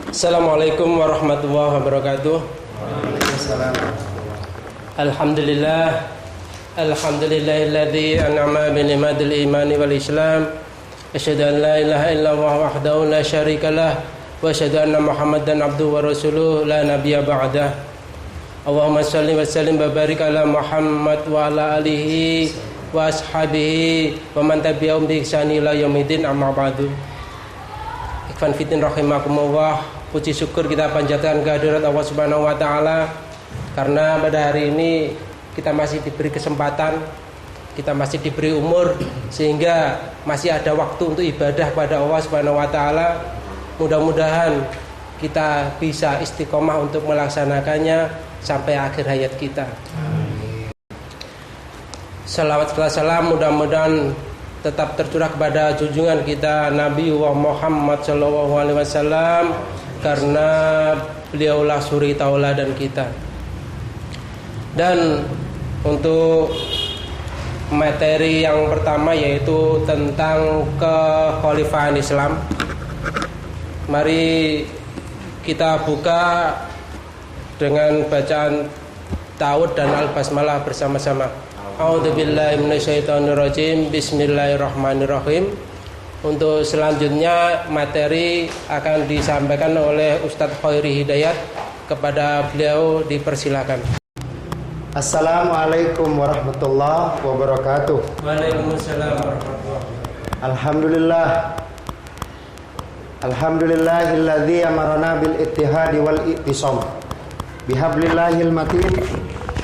Assalamualaikum warahmatullahi wabarakatuh. Alhamdulillah, alhamdulillahilladzi an'ama bi ni'matil imani wal islam. Asyhadu an la ilaha illallah wahdahu la syarikalah wa asyhadu anna Muhammadan abduhu wa rasuluhu la nabiyya ba'dah. Allahumma shalli wa sallim wa barik ala Muhammad wa ala alihi wa ashabihi wa man tabi'ahum bi ihsan ila yaumil amma ba'du. Ikhwan fitin rahimakumullah, puji syukur kita panjatkan kehadirat Allah Subhanahu wa taala karena pada hari ini kita masih diberi kesempatan, kita masih diberi umur sehingga masih ada waktu untuk ibadah pada Allah Subhanahu wa taala. Mudah-mudahan kita bisa istiqomah untuk melaksanakannya sampai akhir hayat kita. Salawat serta salam mudah-mudahan tetap tercurah kepada junjungan kita Nabi Muhammad SAW, karena beliaulah suri tauladan kita. Dan untuk materi yang pertama yaitu tentang kekhalifahan Islam, mari kita buka dengan bacaan Ta'awudz dan Al-Basmalah bersama-sama. A'udzubillahi minasyaitonirrajim. Bismillahirrahmanirrahim. Untuk selanjutnya materi akan disampaikan oleh Ustadz Khairi Hidayat. Kepada beliau dipersilakan. Assalamualaikum warahmatullahi wabarakatuh. Waalaikumsalam warahmatullahi wabarakatuh. Alhamdulillah. Alhamdulillahilladzi amarna bil ittihadi wal i'tisam bihablillahil matin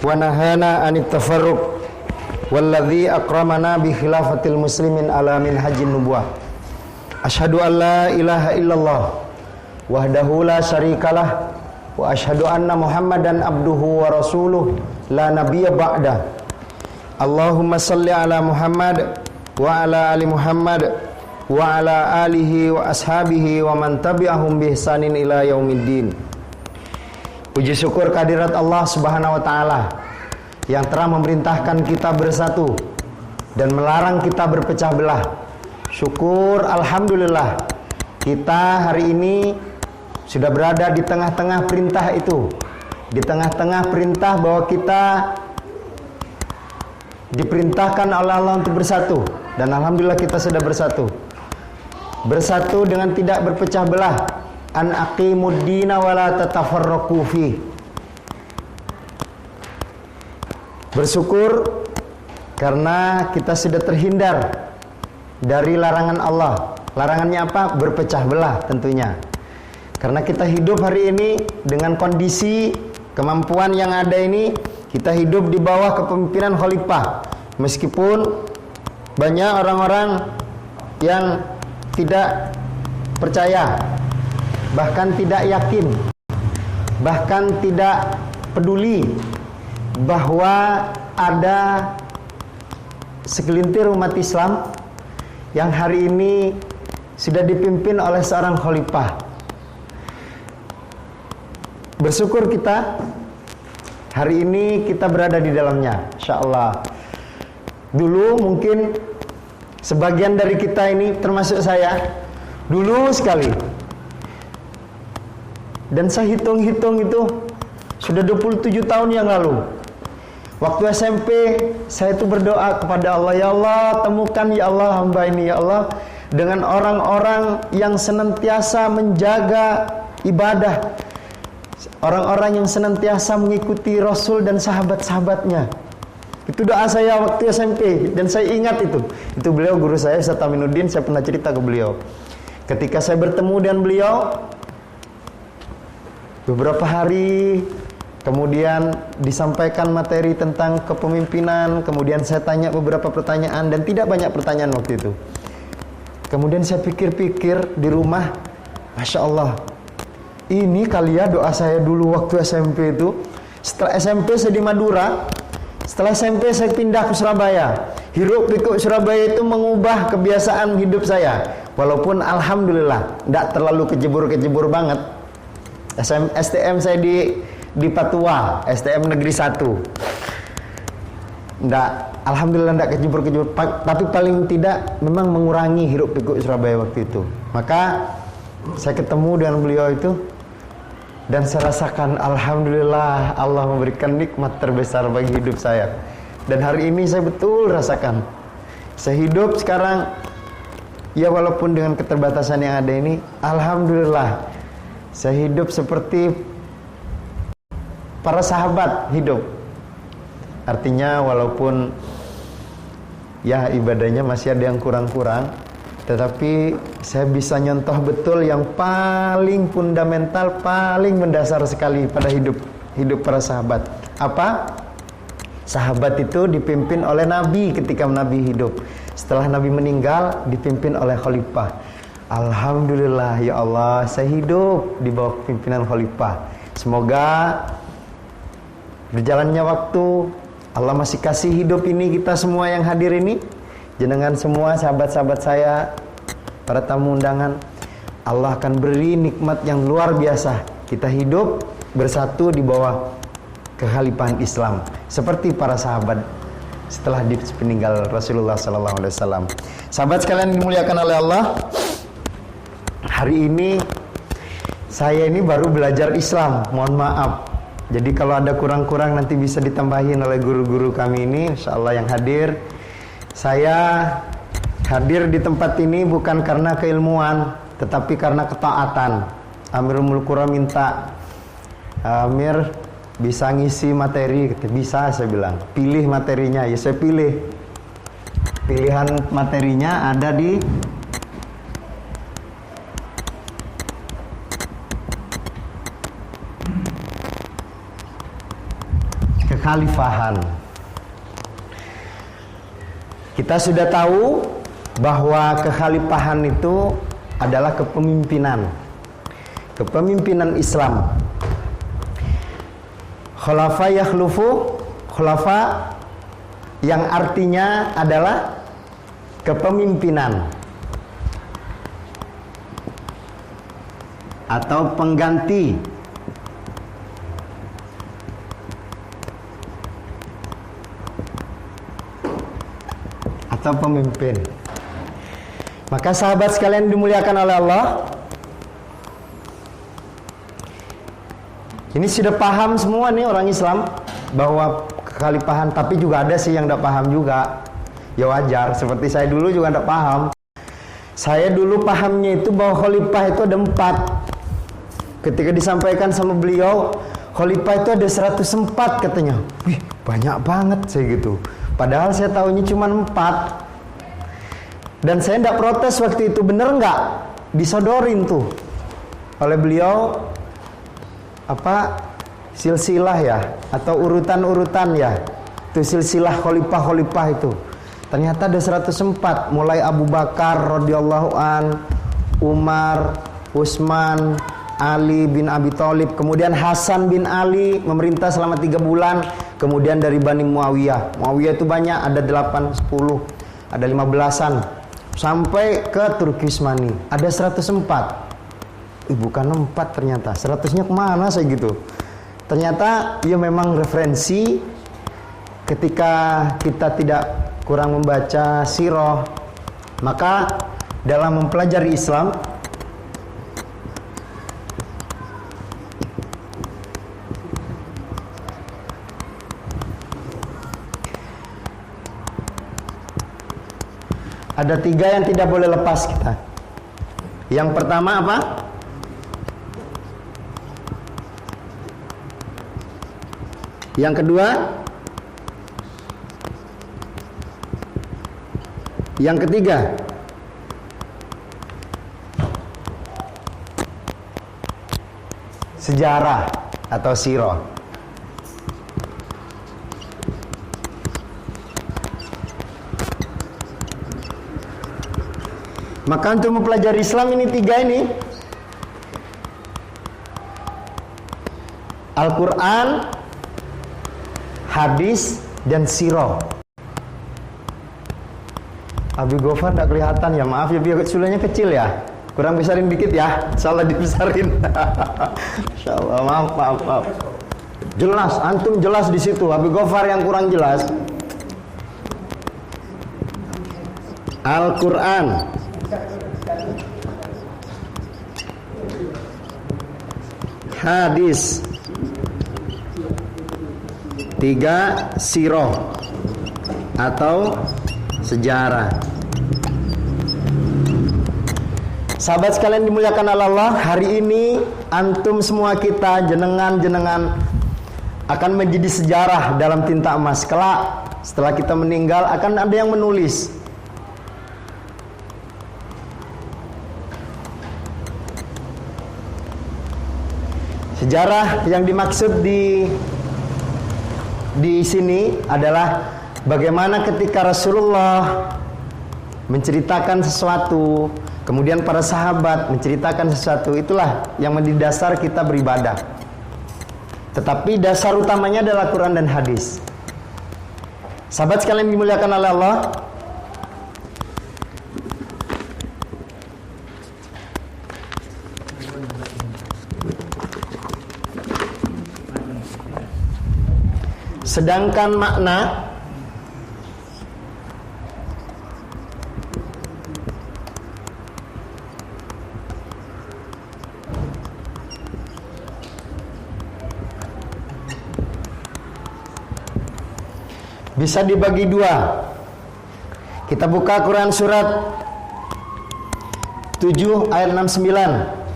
wa nahana anit tafarruq walladzi akramana bi khilafatil muslimin ala minhajin nubuwah. Asyhadu an la ilaha illallah wahdahu la syarikalah wa asyhadu anna Muhammadan abduhu wa rasuluh la nabiyya ba'da. Allahumma salli ala Muhammad wa ala ali Muhammad wa ala alihi wa ashabihi wa man tabi'ahum bi ihsanin ila yaumiddin. Puji syukur kehadirat Allah Subhanahu wa taala yang telah memerintahkan kita bersatu dan melarang kita berpecah belah. Syukur alhamdulillah kita hari ini sudah berada di tengah-tengah perintah itu, di tengah-tengah perintah bahwa kita diperintahkan oleh Allah untuk bersatu, dan alhamdulillah kita sudah bersatu. Bersatu dengan tidak berpecah belah. An aqimud dina wa la tatafarraqu fi. Bersyukur karena kita sudah terhindar dari larangan Allah. Larangannya apa? Berpecah belah tentunya. Karena kita hidup hari ini dengan kondisi kemampuan yang ada ini, kita hidup di bawah kepemimpinan khalifah. Meskipun banyak orang-orang yang tidak percaya, bahkan tidak yakin, bahkan tidak peduli bahwa ada segelintir umat Islam yang hari ini sudah dipimpin oleh seorang khalifah. Bersyukur kita hari ini kita berada di dalamnya, insyaallah. Dulu mungkin sebagian dari kita ini, termasuk saya, dulu sekali, dan saya hitung-hitung itu sudah 27 tahun yang lalu. Waktu SMP saya itu berdoa kepada Allah, ya Allah temukan ya Allah hamba ini ya Allah dengan orang-orang yang senantiasa menjaga ibadah, orang-orang yang senantiasa mengikuti Rasul dan sahabat-sahabatnya. Itu doa saya waktu SMP, dan saya ingat itu beliau guru saya Ustaz Aminuddin. Saya pernah cerita ke beliau ketika saya bertemu dengan beliau beberapa hari kemudian disampaikan materi tentang kepemimpinan. Kemudian saya tanya beberapa pertanyaan, dan tidak banyak pertanyaan waktu itu. Kemudian saya pikir-pikir di rumah, Masya Allah, ini kali ya doa saya dulu waktu SMP itu. Setelah SMP saya di Madura, setelah SMP saya pindah ke Surabaya. Hiruk pikuk Surabaya itu mengubah kebiasaan hidup saya. Walaupun alhamdulillah tidak terlalu kejebur-kejebur banget. STM saya di Patua, STM Negeri 1. Alhamdulillah tidak kejebur-kejebur, tapi paling tidak memang mengurangi hiruk pikuk Surabaya waktu itu. Maka saya ketemu dengan beliau itu, Dan saya rasakan alhamdulillah Allah memberikan nikmat terbesar bagi hidup saya. Dan hari ini saya betul rasakan. Saya hidup sekarang, ya walaupun dengan keterbatasan yang ada ini, alhamdulillah saya hidup seperti para sahabat hidup. Artinya walaupun ya ibadahnya masih ada yang kurang-kurang, tetapi saya bisa nyontoh betul yang paling fundamental, paling mendasar sekali pada hidup para sahabat. Apa? Sahabat itu dipimpin oleh Nabi ketika Nabi hidup. Setelah Nabi meninggal, dipimpin oleh khalifah. Alhamdulillah ya Allah, saya hidup di bawah pimpinan khalifah. Semoga berjalannya waktu, Allah masih kasih hidup ini kita semua yang hadir ini, jenengan semua sahabat-sahabat saya, para tamu undangan, Allah akan beri nikmat yang luar biasa. Kita hidup bersatu di bawah kekhalifahan Islam seperti para sahabat setelah dipeninggal Rasulullah SAW. Sahabat sekalian dimuliakan oleh Allah, hari ini saya ini baru belajar Islam, mohon maaf. Jadi kalau ada kurang-kurang nanti bisa ditambahin oleh guru-guru kami ini, insyaallah yang hadir. Saya hadir di tempat ini bukan karena keilmuan, tetapi karena ketaatan. Amirul Mulkura minta, Amir bisa ngisi materi, bisa, saya bilang. Pilih materinya, ya saya pilih. Pilihan materinya ada di kekhalifahan. Kita sudah tahu bahwa kekhalifahan itu adalah kepemimpinan Islam. Khulafa yakhlufu, khulafa yang artinya adalah kepemimpinan atau pengganti atau pemimpin. Maka sahabat sekalian dimuliakan oleh Allah, ini sudah paham semua nih orang Islam bahwa kekhalifahan, tapi juga ada sih yang tidak paham juga. Ya wajar, seperti saya dulu juga tidak paham. Saya dulu pahamnya itu bahwa khalifah itu ada 4. Ketika disampaikan sama beliau, khalifah itu ada 104 katanya. Wih, banyak banget saya gitu. Padahal saya tahunya cuma 4. Dan saya tidak protes waktu itu, bener nggak? Disodorin tuh oleh beliau apa silsilah ya, atau urutan-urutan ya, itu silsilah khalifah itu. Ternyata ada 104, mulai Abu Bakar radhiyallahu an, Umar, Utsman, Ali bin Abi Thalib, kemudian Hasan bin Ali memerintah selama 3 bulan, kemudian dari Bani Muawiyah itu banyak, ada 8, 10, ada 15-an, sampai ke Turki Utsmani ada 104. Bukan 4 ternyata. 100-nya kemana saya gitu. Ternyata ya memang referensi ketika kita tidak kurang membaca sirah, maka dalam mempelajari Islam ada 3 yang tidak boleh lepas kita. Yang pertama apa? Yang kedua, yang ketiga, sejarah atau sirah. Maka untuk mempelajari Islam ini 3 ini, Al-Quran, hadis, dan sirah. Abi Gofar tidak kelihatan ya, maaf ya, biar sulanya kecil ya, kurang besarin dikit ya, salah dibesarin. Insyaallah, maaf. Jelas, antum jelas di situ. Abi Gofar yang kurang jelas. Al-Quran, hadis. 3 sirah atau sejarah. Sahabat sekalian dimuliakan Allah, hari ini antum semua kita jenengan akan menjadi sejarah dalam tinta emas. Kelak setelah kita meninggal akan ada yang menulis. Sejarah yang dimaksud di sini adalah bagaimana ketika Rasulullah menceritakan sesuatu, kemudian para sahabat menceritakan sesuatu, itulah yang menjadi dasar kita beribadah. Tetapi dasar utamanya adalah Quran dan hadis. Sahabat sekalian dimuliakan oleh Allah, sedangkan makna bisa dibagi dua. Kita buka Quran surat 7 ayat 69.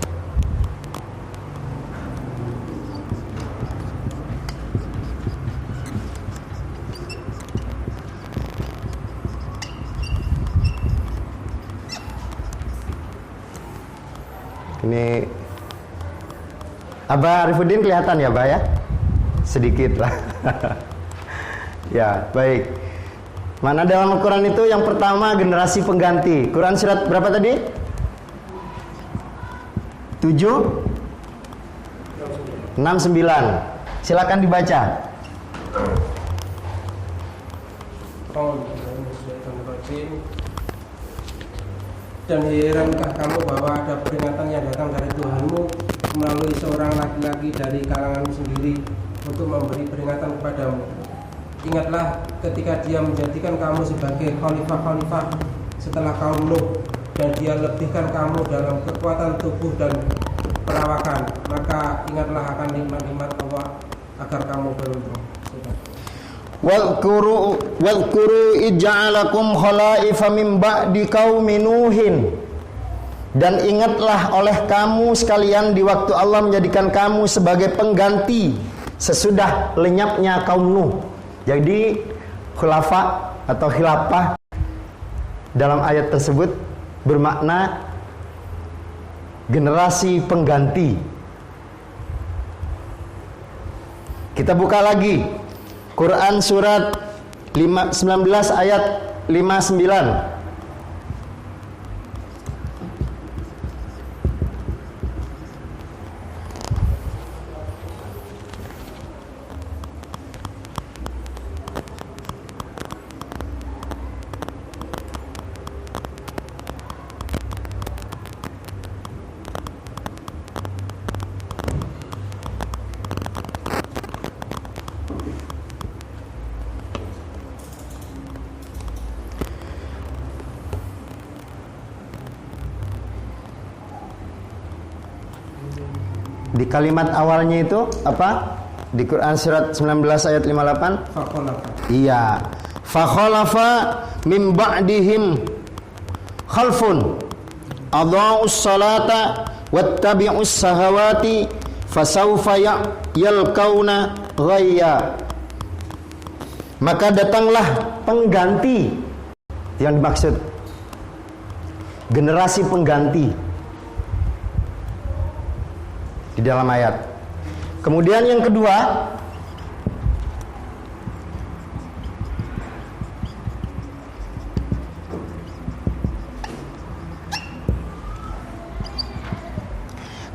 Ini Abah Arifuddin kelihatan ya, Abah ya? Sedikit lah. Ya, baik. Mana dalam Al-Quran itu yang pertama generasi pengganti. Quran surat berapa tadi? 7 69. Silakan dibaca. Dan herankah kamu bahwa ada peringatan yang datang dari Tuhanmu melalui seorang laki-laki dari kalanganmu sendiri untuk memberi peringatan kepadamu. Ingatlah ketika dia menjadikan kamu sebagai khalifah-khalifah setelah kaum Nuh, dan dia lebihkan kamu dalam kekuatan tubuh dan perawakan. Maka ingatlah akan nikmat-nikmat Allah agar kamu beruntung. Wadhkuru ij'alakum khalaifa min ba'di qaumi Nuhin. Dan ingatlah oleh kamu sekalian di waktu Allah menjadikan kamu sebagai pengganti sesudah lenyapnya kaum Nuh. Jadi khulafa atau khilafah dalam ayat tersebut bermakna generasi pengganti. Kita buka lagi Quran surat 19 ayat 59. Di kalimat awalnya itu apa? Di Quran surat 19 ayat 58. Fakhalafa. Iya. Fakhalafa min ba'dihim khalfun adha'us salata wattabi'us sahawati fasawfa yalqauna ghayya. Maka datanglah pengganti, yang dimaksud generasi pengganti di dalam ayat. Kemudian yang kedua,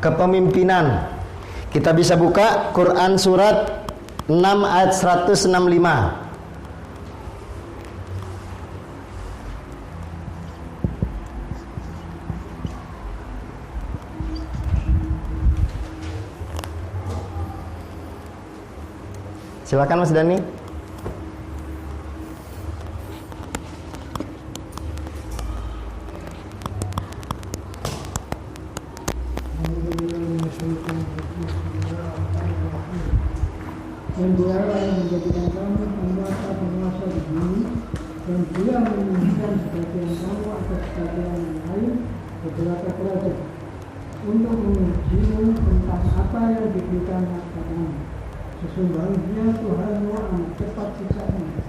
kepemimpinan. Kita bisa buka Quran surat 6 ayat 165. Silakan Mas Dani. dan dialah yang menjadikan kamu penguasa di bumi, dan dia menginginkan sebagian kamu atas sebagian yang lain beberapa derajat untuk mengujimu tentang apa yang diberikan kepadamu. Sesungguhnya Tuhanmu amat cepat siksanya,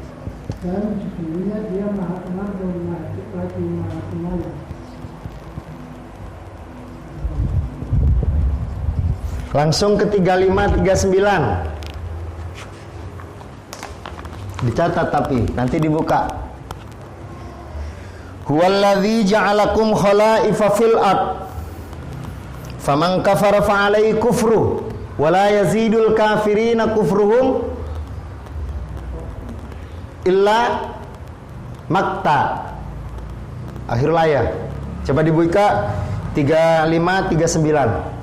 dan sesungguhnya dia maha pengampun lagi maha penyayang. Langsung ke 3539. Dicatat tapi nanti dibuka. Huwallazi ja'alakum khalaifa fil ard. Faman kafara fa'alaihi kufru wa la yazidul kafirina kufruhum illa makta. Akhirul ayat. Coba dibuka 3539.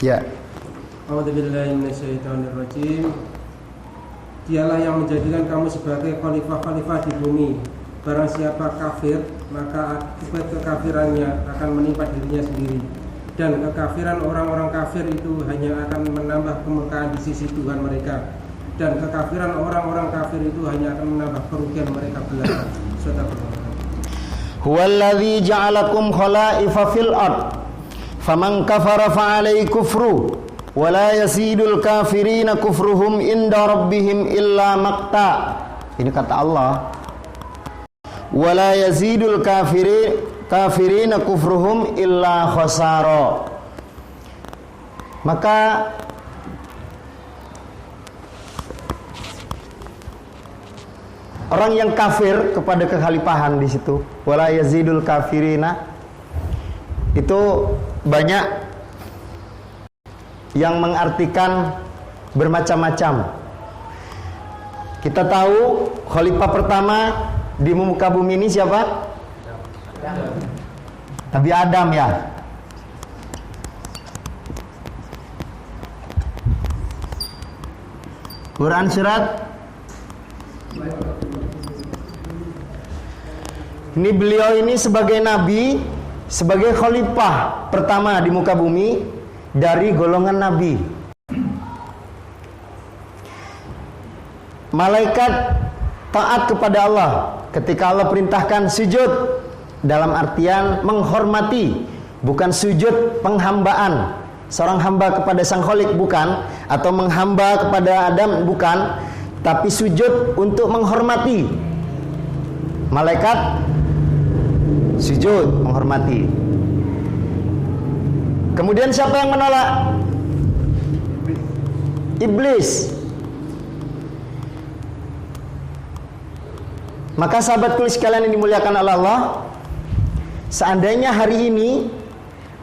Ya. A'udzubillahi minasyaitonirrajim. Dialah yang menjadikan kamu sebagai khalifah-khalifah di bumi. Barang siapa kafir, maka akibat kekafirannya akan menimpa dirinya sendiri. Dan kekafiran orang-orang kafir itu hanya akan menambah kemurkaan di sisi Tuhan mereka. Dan kekafiran orang-orang kafir itu hanya akan menambah kerugian mereka belaka. Huwallazi ja'alakum khalaifa fil ard. Faman kafara fa'alaihi kufru wa la yazidul kafirina kufruhum inda rabbihim illa maqta. Ini kata Allah. Wa la yazidul kafirina kufruhum illa khasara. Maka orang yang kafir kepada kekhalifahan di situ, wala yazidul kafirina, itu banyak yang mengartikan bermacam-macam. Kita tahu khalifah pertama di muka bumi ini siapa? Nabi Adam ya. Quran surat ini, beliau ini sebagai nabi, sebagai khalifah pertama di muka bumi dari golongan nabi. Malaikat taat kepada Allah ketika Allah perintahkan sujud, dalam artian menghormati, bukan sujud penghambaan seorang hamba kepada sang khalik, bukan, atau menghamba kepada Adam, bukan, tapi sujud untuk menghormati. Malaikat sujud menghormati. Kemudian siapa yang menolak? Iblis. Maka sahabat kulis sekalian yang dimuliakan oleh Allah, seandainya hari ini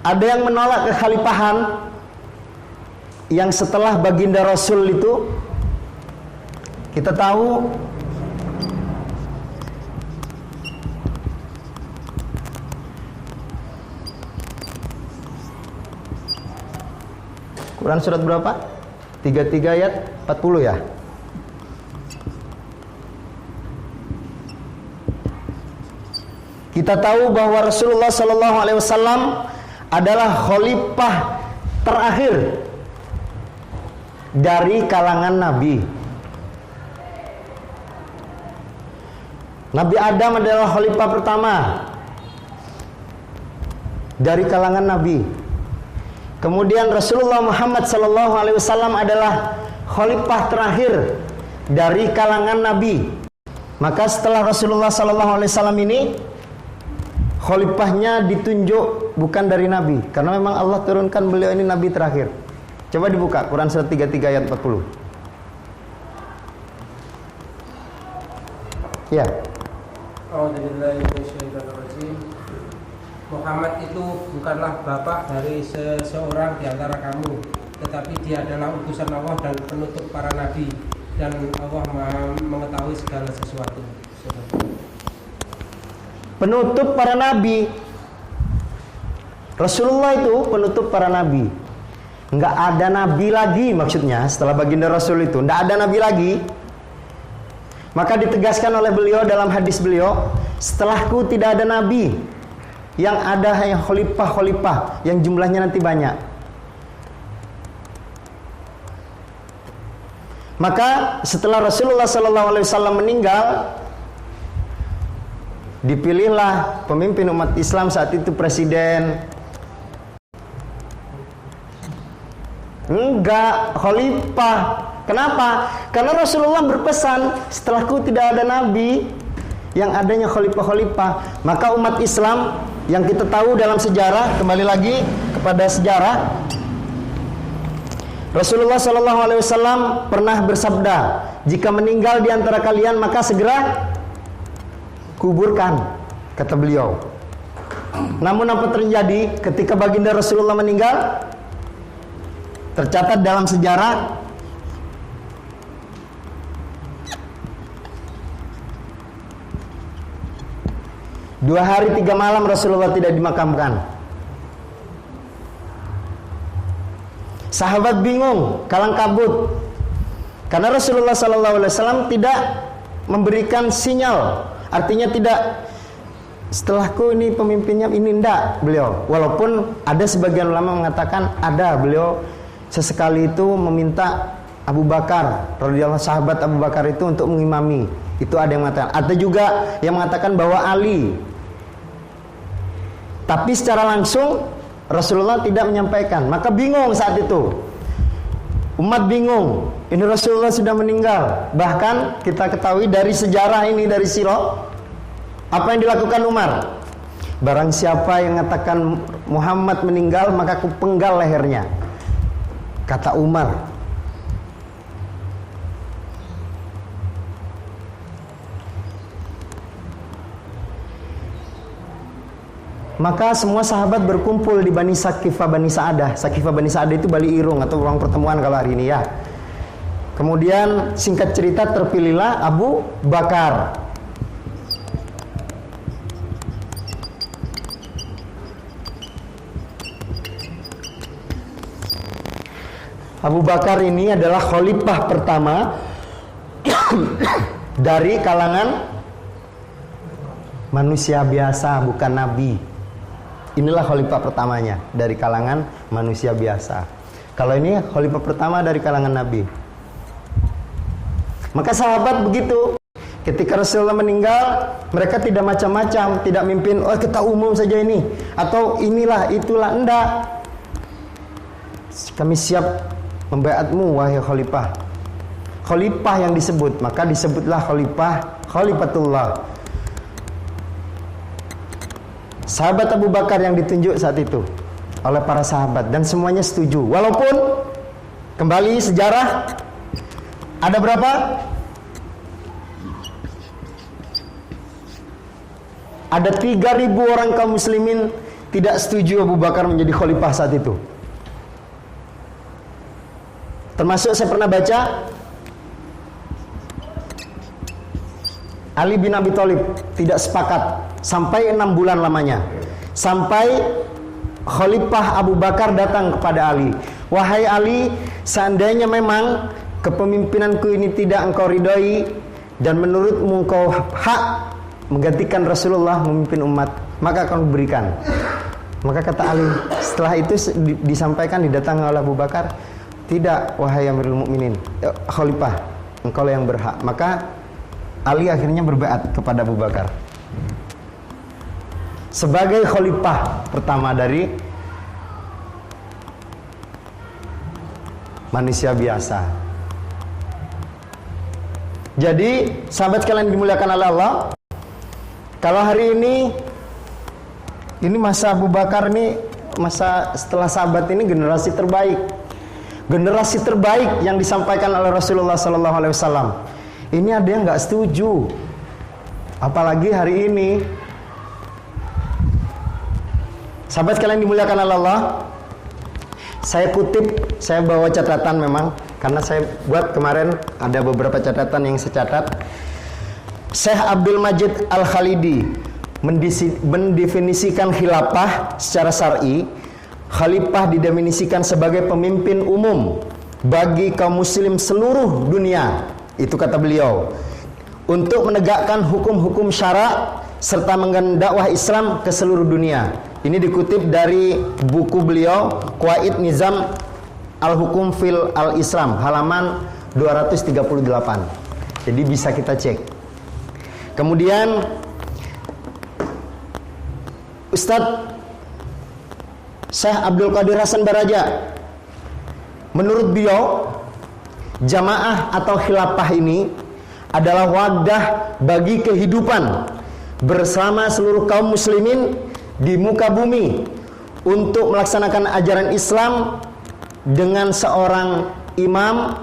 ada yang menolak kekhalifahan yang setelah baginda Rasul itu, kita tahu Quran surat berapa? 33 ayat 40 ya. Kita tahu bahwa Rasulullah Sallallahu Alaihi Wasallam adalah khalifah terakhir dari kalangan Nabi. Nabi Adam adalah khalifah pertama dari kalangan Nabi. Kemudian Rasulullah Muhammad Sallallahu Alaihi Wasallam adalah khalifah terakhir dari kalangan Nabi. Maka setelah Rasulullah Sallallahu Alaihi Wasallam ini, khalifahnya ditunjuk bukan dari Nabi, karena memang Allah turunkan beliau ini Nabi terakhir. Coba dibuka Quran surat 33 ayat 40. Ya. Muhammad itu bukanlah bapak dari seseorang di antara kamu, tetapi dia adalah utusan Allah dan penutup para nabi, dan Allah mengetahui segala sesuatu. Penutup para nabi. Rasulullah itu penutup para nabi. Nggak ada nabi lagi, maksudnya setelah baginda Rasul itu nggak ada nabi lagi. Maka ditegaskan oleh beliau dalam hadis beliau, setelahku tidak ada nabi, yang ada hanya khalifah-khalifah yang jumlahnya nanti banyak. Maka setelah Rasulullah SAW meninggal, dipilihlah pemimpin umat Islam saat itu presiden. Enggak, khalifah. Kenapa? Karena Rasulullah berpesan, setelahku tidak ada nabi, yang adanya khalifah-khalifah. Maka umat Islam yang kita tahu dalam sejarah, kembali lagi kepada sejarah, Rasulullah SAW pernah bersabda, jika meninggal di antara kalian maka segera kuburkan, kata beliau. Namun apa terjadi ketika baginda Rasulullah meninggal? Tercatat dalam sejarah, dua hari 3 malam Rasulullah tidak dimakamkan. Sahabat bingung, kalang kabut, karena Rasulullah SAW tidak memberikan sinyal. Artinya tidak, setelahku ini pemimpinnya, ini ndak beliau. Walaupun ada sebagian ulama mengatakan ada, beliau sesekali itu meminta Abu Bakar radhiyallahu, sahabat Abu Bakar itu untuk mengimami. Itu ada yang mengatakan. Ada juga yang mengatakan bahwa Ali. Tapi secara langsung Rasulullah tidak menyampaikan. Maka bingung saat itu. Umat bingung. Ini Rasulullah sudah meninggal. Bahkan kita ketahui dari sejarah ini, dari sirah, apa yang dilakukan Umar? Barang siapa yang mengatakan Muhammad meninggal, maka aku penggal lehernya, kata Umar. Maka semua sahabat berkumpul di Bani Sakifah Bani Sa'adah. Sakifah Bani Sa'adah itu Bali Irung atau ruang pertemuan kalau hari ini ya. Kemudian singkat cerita terpilihlah Abu Bakar. Abu Bakar ini adalah khalifah pertama dari kalangan manusia biasa, bukan nabi. Inilah khalifah pertamanya dari kalangan manusia biasa. Kalau ini khalifah pertama dari kalangan nabi. Maka sahabat begitu, ketika Rasulullah meninggal, mereka tidak macam-macam, tidak mimpin, oh kita umum saja ini, atau inilah itulah, enggak. Kami siap membaiatmu wahai khalifah. Khalifah yang disebut, maka disebutlah Khalifatullah. Sahabat Abu Bakar yang ditunjuk saat itu oleh para sahabat, dan semuanya setuju. Walaupun kembali sejarah, ada berapa? Ada 3.000 orang kaum muslimin tidak setuju Abu Bakar menjadi khalifah saat itu. Termasuk saya pernah baca Ali bin Abi Thalib tidak sepakat sampai 6 bulan lamanya. Sampai Khalifah Abu Bakar datang kepada Ali. Wahai Ali, seandainya memang kepemimpinanku ini tidak engkau ridhoi dan menurutmu engkau hak menggantikan Rasulullah memimpin umat, maka akan berikan. Maka kata Ali, setelah itu disampaikan, didatangi oleh Abu Bakar, tidak wahai Amirul Mukminin, Khalifah, engkau yang berhak. Maka Ali akhirnya berbaiat kepada Abu Bakar sebagai khalifah pertama dari manusia biasa. Jadi sahabat kalian dimuliakan oleh Allah, kalau hari ini masa Abu Bakar ini, masa setelah sahabat ini generasi terbaik. Generasi terbaik yang disampaikan oleh Rasulullah SAW. Ini ada yang nggak setuju, apalagi hari ini. Sahabat kalian dimuliakan oleh Allah, saya kutip, saya bawa catatan memang, karena saya buat kemarin ada beberapa catatan yang saya catat. Syekh Abdul Majid Al-Khalidi, mendefinisikan khilafah secara syar'i. Khalifah didefinisikan sebagai pemimpin umum bagi kaum muslim seluruh dunia, itu kata beliau, untuk menegakkan hukum-hukum syara serta mendakwah Islam ke seluruh dunia. Ini dikutip dari buku beliau Qawaid Nizam Al-Hukum fil Al-Islam, halaman 238. Jadi bisa kita cek. Kemudian Ustadz Syekh Abdul Qadir Hasan Baraja, menurut beliau jamaah atau khilafah ini adalah wadah bagi kehidupan bersama seluruh kaum muslimin di muka bumi untuk melaksanakan ajaran Islam dengan seorang imam,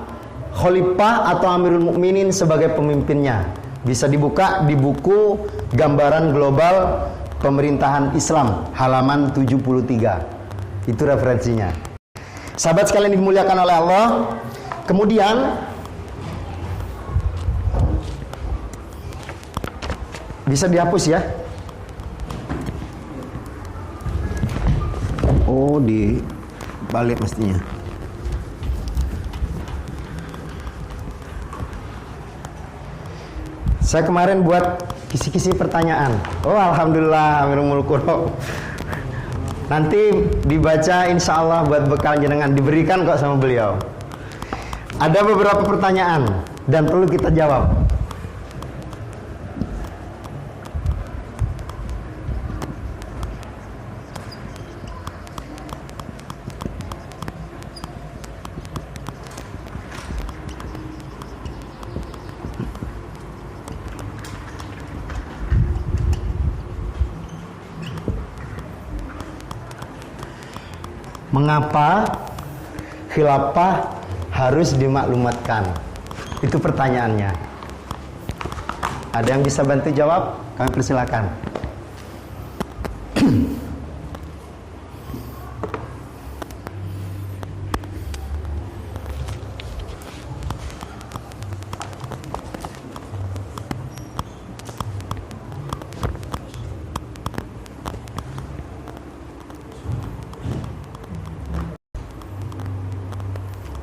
khalifah atau amirul mukminin sebagai pemimpinnya. Bisa dibuka di buku Gambaran Global Pemerintahan Islam, halaman 73. Itu referensinya. Sahabat sekalian dimuliakan oleh Allah. Kemudian bisa dihapus ya. Oh, dibalik mestinya. Saya kemarin buat kisi-kisi pertanyaan. Oh, alhamdulillah, Amirul Qura. Nanti dibaca insya Allah buat bekal jenengan, diberikan kok sama beliau. Ada beberapa pertanyaan dan perlu kita jawab. Mengapa khilafah harus dimaklumatkan? Itu pertanyaannya. Ada yang bisa bantu jawab? Kami persilakan.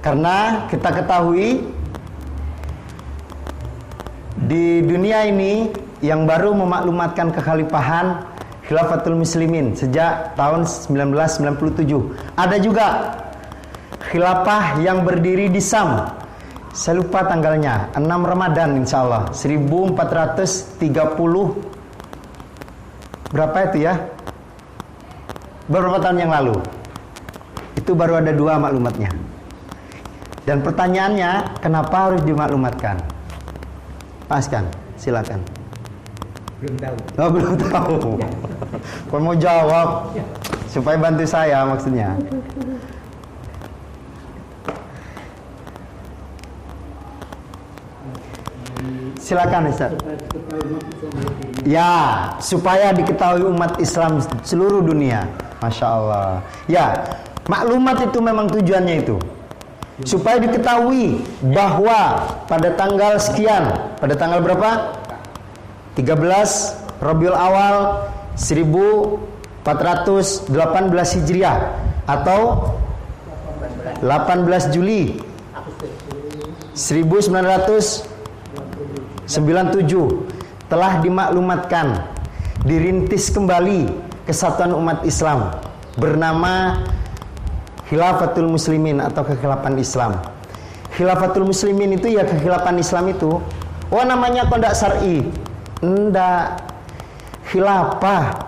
Karena kita ketahui di dunia ini yang baru memaklumatkan kekhalifahan Khilafatul Muslimin sejak tahun 1997. Ada juga khilafah yang berdiri di Sam. Saya lupa tanggalnya, 6 Ramadan insyaallah 1430 berapa itu ya? Beberapa tahun yang lalu. Itu baru ada 2 maklumatnya. Dan pertanyaannya, kenapa harus dimaklumatkan? Paskan, silakan. Belum tahu. Oh, belum tahu. Kau mau jawab supaya bantu saya maksudnya. Silakan Ustaz. Ya, supaya diketahui umat Islam seluruh dunia. Masya Allah. Ya, maklumat itu memang tujuannya itu. Supaya diketahui bahwa pada tanggal sekian, pada tanggal berapa? 13 Rabiul Awal 1418 Hijriah atau 18 Juli 1997 telah dimaklumatkan, dirintis kembali kesatuan umat Islam bernama Khilafatul Muslimin atau kekhilafan Islam. Khilafatul Muslimin itu ya kekhilafan Islam itu. Oh, namanya kok enggak syar'i. Enggak. Khilafah,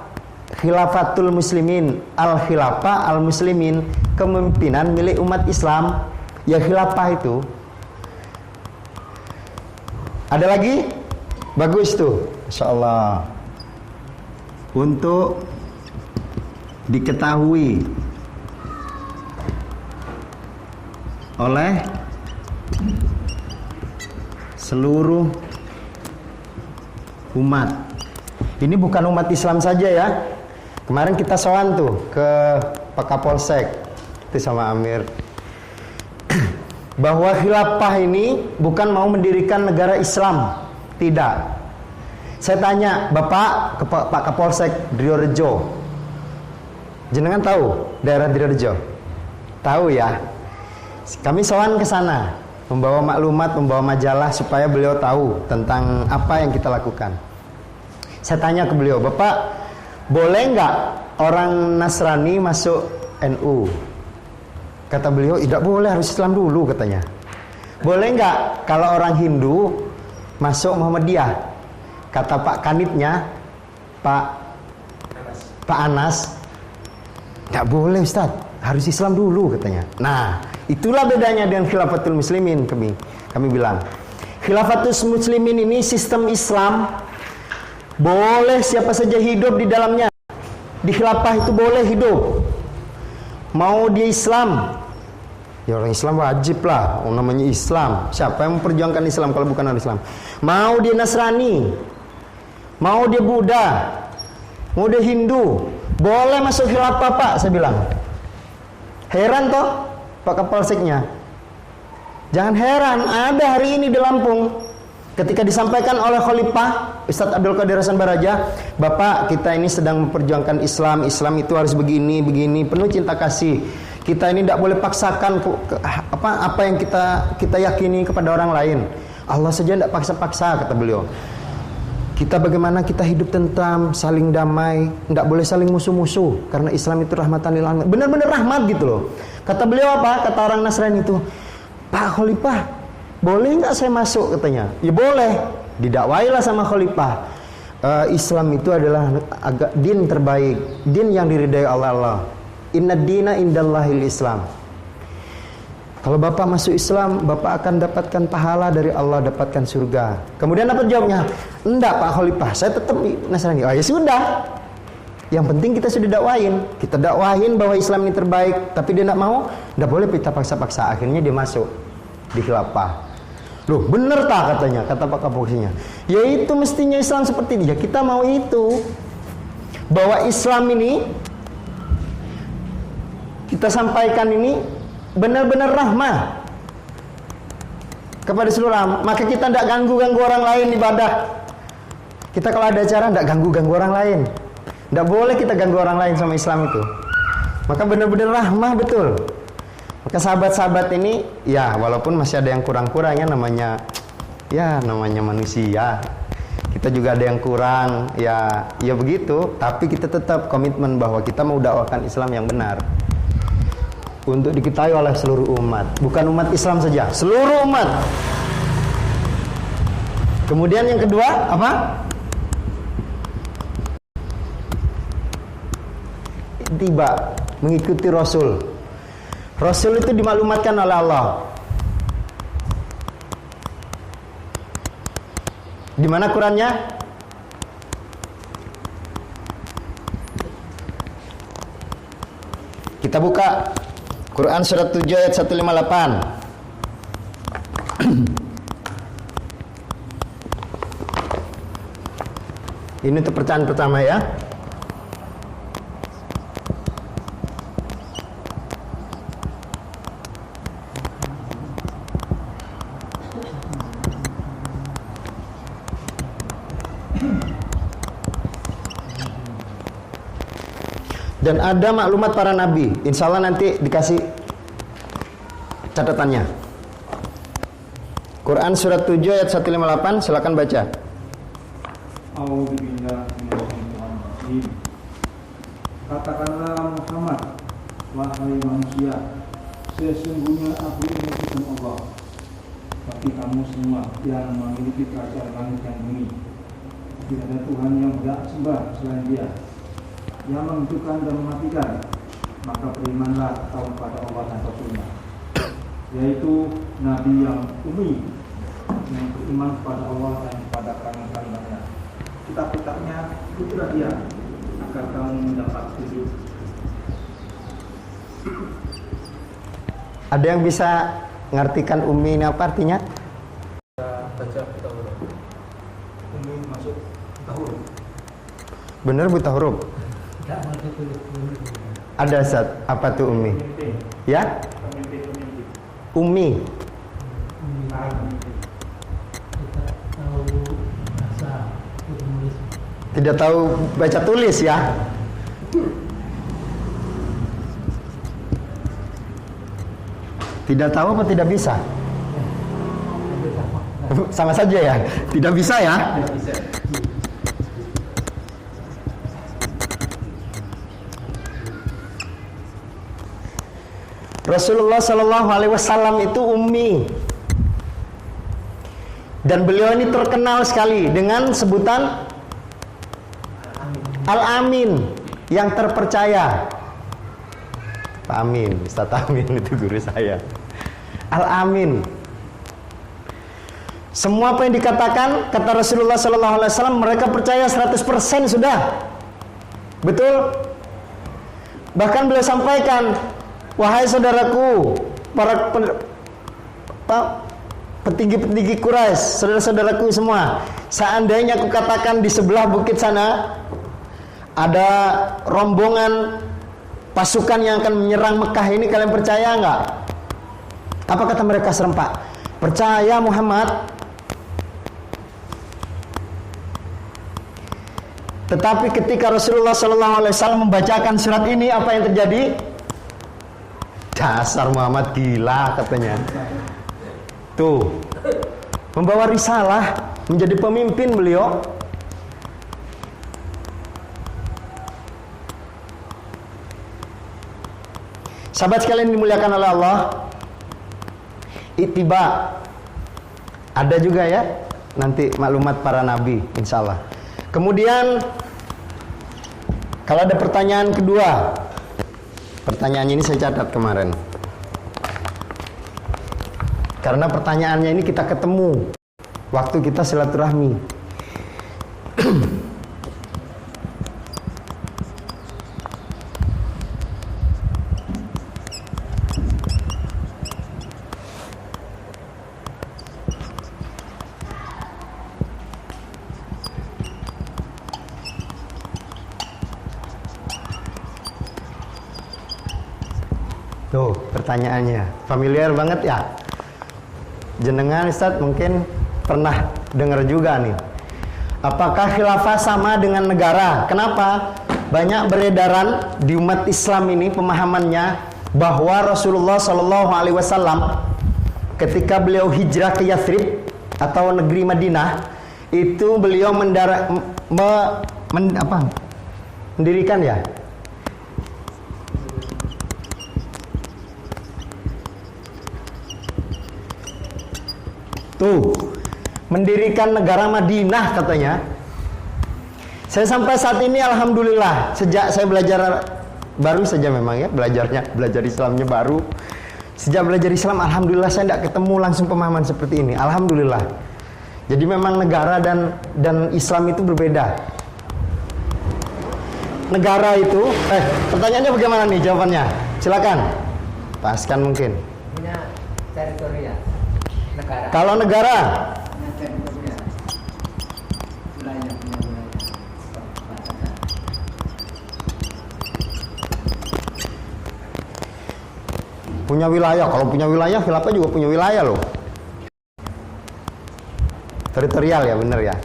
Khilafatul Muslimin, al-khilafah al-muslimin, kepemimpinan milik umat Islam. Ya khilafah itu. Ada lagi? Bagus tuh. Insyaallah. Untuk diketahui oleh seluruh umat. Ini bukan umat Islam saja ya. Kemarin kita sowan tuh ke Pak Kapolsek itu sama Amir bahwa khilafah ini bukan mau mendirikan negara Islam. Tidak. Saya tanya, Bapak Pak Kapolsek Driorejo, jenengan tahu daerah Driorejo? Tahu ya? Kami sowan ke sana, membawa maklumat, membawa majalah supaya beliau tahu tentang apa yang kita lakukan. Saya tanya ke beliau, Bapak, boleh nggak orang Nasrani masuk NU? Kata beliau, tidak boleh, harus Islam dulu katanya. Boleh nggak kalau orang Hindu masuk Muhammadiyah? Kata Pak Kanitnya, Pak Anas, tidak boleh Ustaz, harus Islam dulu katanya. Nah, itulah bedanya dengan Khilafatul Muslimin. Kami bilang Khilafatul Muslimin ini sistem Islam, boleh siapa saja hidup di dalamnya. Di khilafah itu boleh hidup. Mau dia Islam, ya orang Islam wajib lah, namanya Islam. Siapa yang memperjuangkan Islam kalau bukan orang Islam? Mau dia Nasrani, mau dia Buddha, mau dia Hindu, boleh masuk khilafah Pak, saya bilang. Heran toh Pak Kapolseknya? Jangan heran, ada hari ini di Lampung ketika disampaikan oleh Khalifah Ustadz Abdul Qadir Hasan Baraja, Bapak, kita ini sedang memperjuangkan Islam. Islam itu harus begini, penuh cinta kasih. Kita ini tidak boleh paksakan apa yang kita yakini kepada orang lain. Allah saja tidak paksa-paksa, kata beliau. Kita bagaimana kita hidup tentram, saling damai, tidak boleh saling musuh-musuh, karena Islam itu rahmatan lil alamin. Benar-benar rahmat gitu loh. Kata beliau apa? Kata orang Nasrani itu, Pak Khalifah, boleh nggak saya masuk katanya? Ya boleh. Didakwailah sama Khalifah. Islam itu adalah din terbaik, din yang diridai Allah. Inna dina indallahil Islam. Kalau Bapak masuk Islam, Bapak akan dapatkan pahala dari Allah, dapatkan surga. Kemudian apa jawabnya? Enggak Pak Khalifah, saya tetap Nasrani. Oh ya sudah. Yang penting kita sudah dakwain. Kita dakwain bahwa Islam ini terbaik, tapi dia tidak mau, tidak boleh kita paksa-paksa. Akhirnya dia masuk di khilafah. Loh, bener tak katanya, kata Pak Kapolseknya. Ya itu mestinya Islam seperti ini. Ya kita mau itu. Bahwa Islam ini kita sampaikan ini benar-benar rahmah kepada seluruh orang. Maka kita tidak ganggu-ganggu orang lain ibadah. Kita kalau ada acara tidak ganggu-ganggu orang lain. Tidak boleh kita ganggu orang lain sama Islam itu. Maka benar-benar rahmah betul. Maka sahabat-sahabat ini, ya walaupun masih ada yang kurang-kurangnya, namanya manusia. Kita juga ada yang kurang, ya begitu. Tapi kita tetap komitmen bahwa kita mau dakwakan Islam yang benar. Untuk diketahui oleh seluruh umat, bukan umat Islam saja, seluruh umat. Kemudian yang kedua apa? Tiba mengikuti Rasul. Rasul itu dimaklumatkan oleh Allah. Di mana Qurannya? Kita buka Quran surat 7 ayat 158. Ini untuk pertanyaan pertama ya. Dan ada maklumat para nabi. Insya Allah nanti dikasih catatannya. Quran surat 7 ayat 158, silakan baca. Katakanlah Muhammad, wahai manusia, sesungguhnya aku ini Tuhan Allah, bagi kamu semua yang memiliki kerajaan langit dan bumi. Tidak ada Tuhan yang berhak sembah selain Dia, yang menentukan dan mematikan. Maka berimanlah kepada Allah dan Rasulnya, yaitu Nabi yang ummi, yang beriman kepada Allah dan kepada kalimat-kalimatnya. Kitab-kitabnya ikutilah Dia agar kamu mendapat hidup. Ada yang bisa ngartikan ummi ini apa artinya? Baca buta huruf. Ummi masuk buta huruf. Bener buta huruf? Ada Ustaz, apa tuh ummi? Ya? Ummi. Kita tahu bahasa Tidak tahu baca tulis ya. Tidak tahu apa tidak bisa? Sama saja ya. Tidak bisa ya. Rasulullah Shallallahu Alaihi Wasallam itu ummi, dan beliau ini terkenal sekali dengan sebutan Al-Amin, yang terpercaya. Pak Amin, Ustaz Amin itu guru saya. Al-Amin. Semua apa yang dikatakan kata Rasulullah Shallallahu Alaihi Wasallam mereka percaya 100% sudah. Betul. Bahkan beliau sampaikan, wahai saudaraku, para petinggi-petinggi Quraisy, saudara-saudaraku semua, seandainya aku katakan di sebelah bukit sana ada rombongan pasukan yang akan menyerang Mekah ini, kalian percaya enggak? Apa kata mereka serempak? Percaya Muhammad. Tetapi ketika Rasulullah SAW membacakan surat ini, apa yang terjadi? Dasar Muhammad gila katanya. Tuh, membawa risalah, menjadi pemimpin beliau. Sahabat sekalian dimuliakan oleh Allah, ittiba ada juga ya nanti maklumat para nabi insyaallah. Kemudian kalau ada pertanyaan kedua, pertanyaan ini saya catat kemarin karena pertanyaannya ini kita ketemu waktu kita silaturahmi. Tuh pertanyaannya familiar banget ya. Jenengan Ustadz mungkin pernah dengar juga nih. Apakah khilafah sama dengan negara? Kenapa? Banyak beredaran di umat Islam ini pemahamannya bahwa Rasulullah SAW ketika beliau hijrah ke Yathrib atau negeri Madinah itu beliau mendirikan ya. Tuh, mendirikan negara Madinah katanya. Saya sampai saat ini alhamdulillah, sejak saya belajar baru saja memang ya, belajar Islamnya baru. Sejak belajar Islam alhamdulillah saya tidak ketemu langsung pemahaman seperti ini. Alhamdulillah. Jadi memang negara dan Islam itu berbeda. Negara itu, pertanyaannya bagaimana nih jawabannya? Silakan. Paskan mungkin. Punya teritorial. Negara. Kalau negara punya wilayah, kalau punya wilayah, khilafah juga punya wilayah loh. Teritorial ya, bener ya.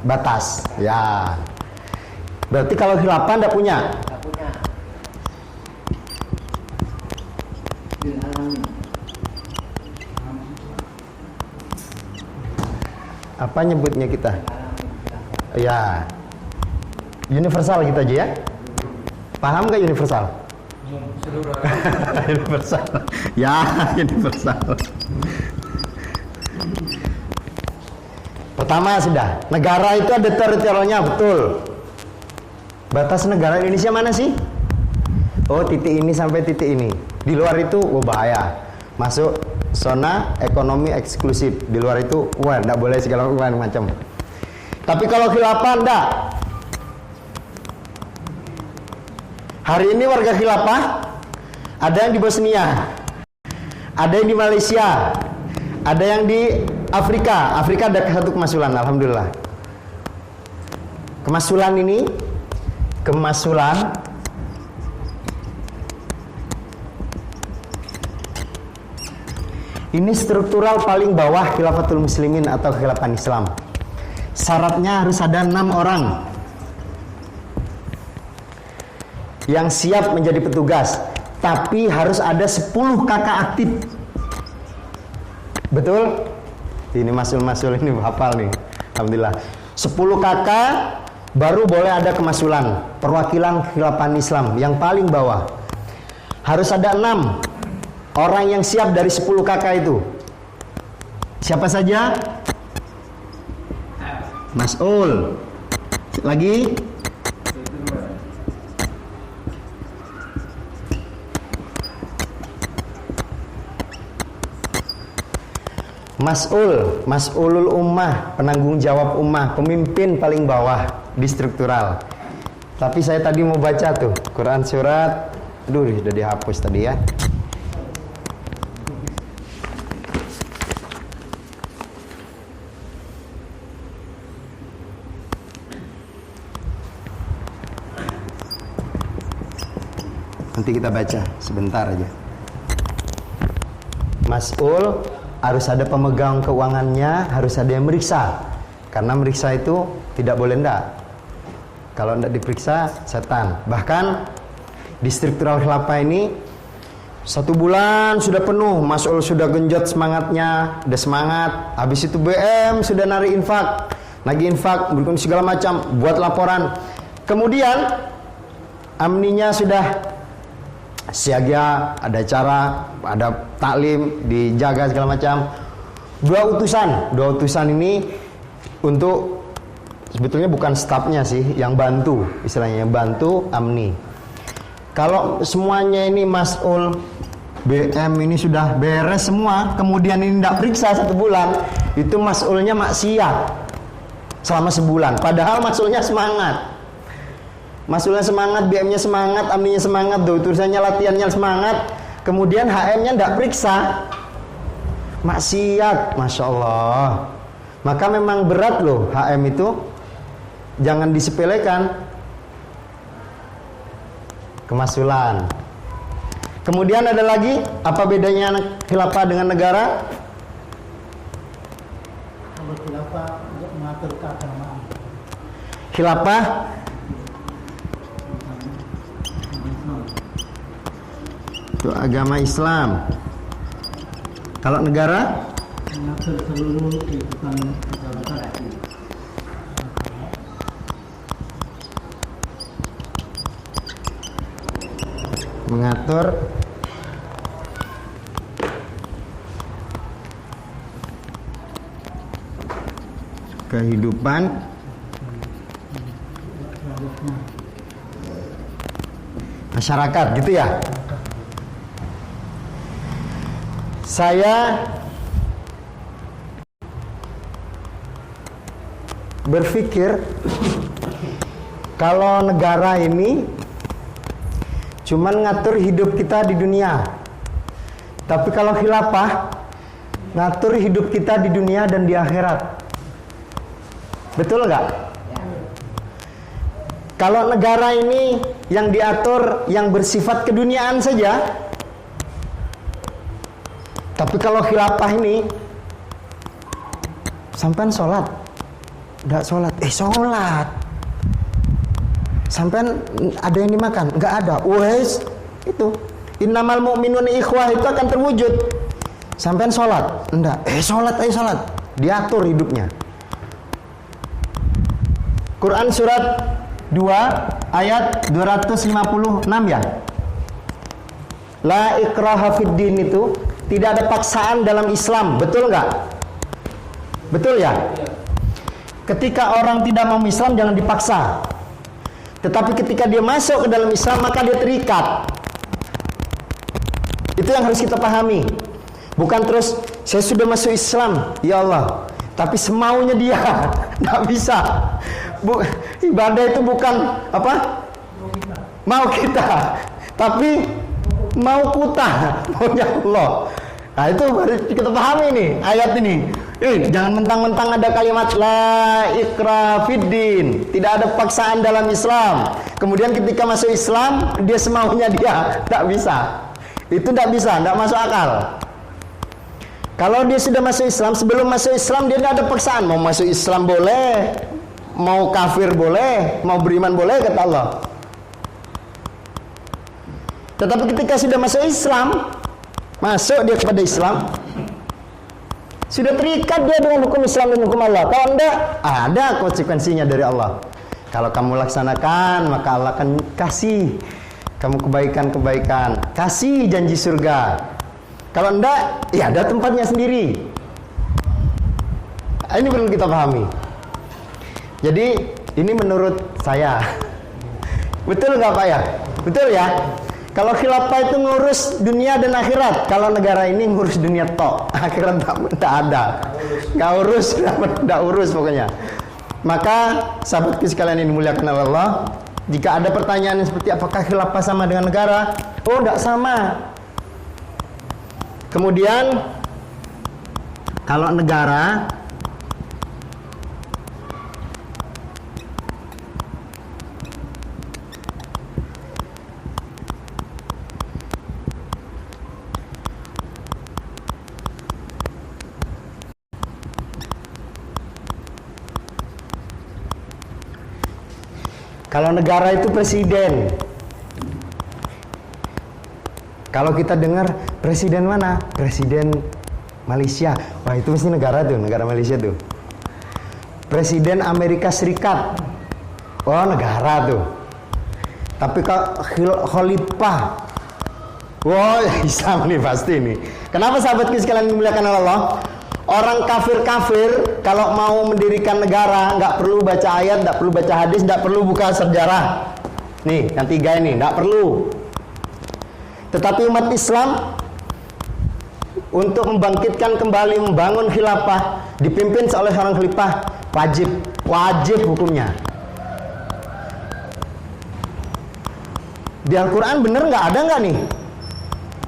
Batas, ya. Berarti kalau khilafah enggak punya. Enggak punya. Apa nyebutnya kita? Ya, universal kita aja ya. Paham gak universal? Universal. Ya, universal. Pertama sudah, negara itu ada teritorialnya, betul. Batas negara Indonesia mana sih? Oh, titik ini sampai titik ini. Di luar itu, bahaya. Masuk zona ekonomi eksklusif. Di luar itu, enggak boleh segala macam. Tapi kalau khilafah enggak. Hari ini warga khilafah ada yang di Bosnia, ada yang di Malaysia, ada yang di Afrika. Afrika ada satu kemasulan, alhamdulillah. Kemasulan ini struktural paling bawah khilafatul muslimin atau khilafah Islam. Syaratnya harus ada 6 orang yang siap menjadi petugas, tapi harus ada 10 kakak aktif. Betul? Ini masul-masul ini hafal nih. Alhamdulillah. 10 kakak baru boleh ada kemasulan, perwakilan khilafah Islam yang paling bawah. Harus ada 6 orang yang siap dari 10 kakak itu. Siapa saja? Mas'ul. Lagi? Mas'ulul ummah, penanggung jawab ummah, pemimpin paling bawah di struktural. Tapi saya tadi mau baca tuh Quran surat, udah dihapus tadi ya. Nanti kita baca sebentar aja. Mas'ul harus ada pemegang keuangannya, harus ada yang meriksa. Karena meriksa itu tidak boleh ndak. Kalau ndak diperiksa setan. Bahkan di struktural khilafah ini 1 bulan sudah penuh, Mas'ul sudah genjot semangatnya, udah semangat. Habis itu BM sudah narik infak, lagi infak, berikut segala macam, buat laporan. Kemudian amninya sudah siaga, ada cara, ada taklim, dijaga segala macam. 2 utusan ini untuk sebetulnya bukan stafnya sih, yang bantu, istilahnya yang bantu amni. Kalau semuanya ini Mas'ul BM ini sudah beres semua, kemudian ini tidak periksa 1 bulan, itu Mas'ulnya maksiat selama sebulan. Padahal Mas'ulnya semangat. Mas'ulnya semangat, BM-nya semangat, amninya semangat, utusannya latihannya semangat, kemudian HM-nya tidak periksa, maksiat, Masya Allah. Maka memang berat loh HM itu, jangan disepelekan. Kemasulan. Kemudian ada lagi, apa bedanya khilafah dengan negara? Kalau khilafah untuk mengatur keagamaan. Khilafah itu agama Islam. Kalau negara Mengatur seluruh kehidupan masyarakat. mengatur kehidupan masyarakat, gitu ya. Saya berpikir kalau negara ini cuman ngatur hidup kita di dunia, tapi kalau khilafah ngatur hidup kita di dunia dan di akhirat. Betul nggak? Kalau negara ini yang diatur yang bersifat keduniaan saja, tapi kalau khilafah ini sampean sholat, nggak sholat, sholat. Sampean ada yang dimakan, nggak ada. Wes itu innamal mu'minuna ikhwah itu akan terwujud. Sampean sholat, enggak, sholat, sholat. Diatur hidupnya. Quran surat 2 ayat 256 ya. La ikraha fid din, itu tidak ada paksaan dalam Islam, betul nggak? Betul ya? Ketika orang tidak mau Islam jangan dipaksa. Tetapi ketika dia masuk ke dalam Islam maka dia terikat. Itu yang harus kita pahami. Bukan terus saya sudah masuk Islam, ya Allah, tapi semaunya dia, nggak bisa. Ibadah itu bukan apa? Mau kita, tapi mau kuta, maunya Allah. Nah itu harus kita pahami nih ayat ini. Jangan mentang-mentang ada kalimat la ikra fiddin, tidak ada paksaan dalam Islam. Kemudian ketika masuk Islam dia semaunya dia, tak bisa. Itu tidak bisa, tidak masuk akal. Kalau dia sudah masuk Islam, sebelum masuk Islam dia tidak ada paksaan. Mau masuk Islam boleh, mau kafir boleh, mau beriman boleh, kata Allah. Tetapi ketika sudah masuk Islam, masuk dia kepada Islam, sudah terikat dia dengan hukum Islam dan hukum Allah. Kalau enggak, ada konsekuensinya dari Allah. Kalau kamu laksanakan, maka Allah akan kasih kamu kebaikan-kebaikan, kasih janji surga. Kalau enggak, ya ada tempatnya sendiri. Ini perlu kita pahami. Jadi ini menurut saya. Betul nggak Pak ya? Betul ya? Kalau khilafah itu ngurus dunia dan akhirat. Kalau negara ini ngurus dunia tok, akhirat tak ada. Nggak urus pokoknya. Maka sahabatku sekalian ini dimuliakan oleh Allah, jika ada pertanyaan yang seperti apakah khilafah sama dengan negara? Oh, tidak sama. Kemudian kalau negara, itu presiden. Kalau kita dengar presiden mana? Presiden Malaysia. Wah, itu mesti negara tuh, negara Malaysia tuh. Presiden Amerika Serikat. Oh, negara tuh. Tapi kalau khalifah, wah, Islam nih pasti nih. Kenapa sahabatku sekalian dimuliakan oleh Allah? Orang kafir kalau mau mendirikan negara nggak perlu baca ayat, nggak perlu baca hadis, nggak perlu buka sejarah. Nih, yang tiga ini nggak perlu. Tetapi umat Islam untuk membangkitkan kembali, membangun khilafah, dipimpin oleh seorang khalifah, wajib hukumnya. Di Al-Quran bener nggak, ada nggak nih?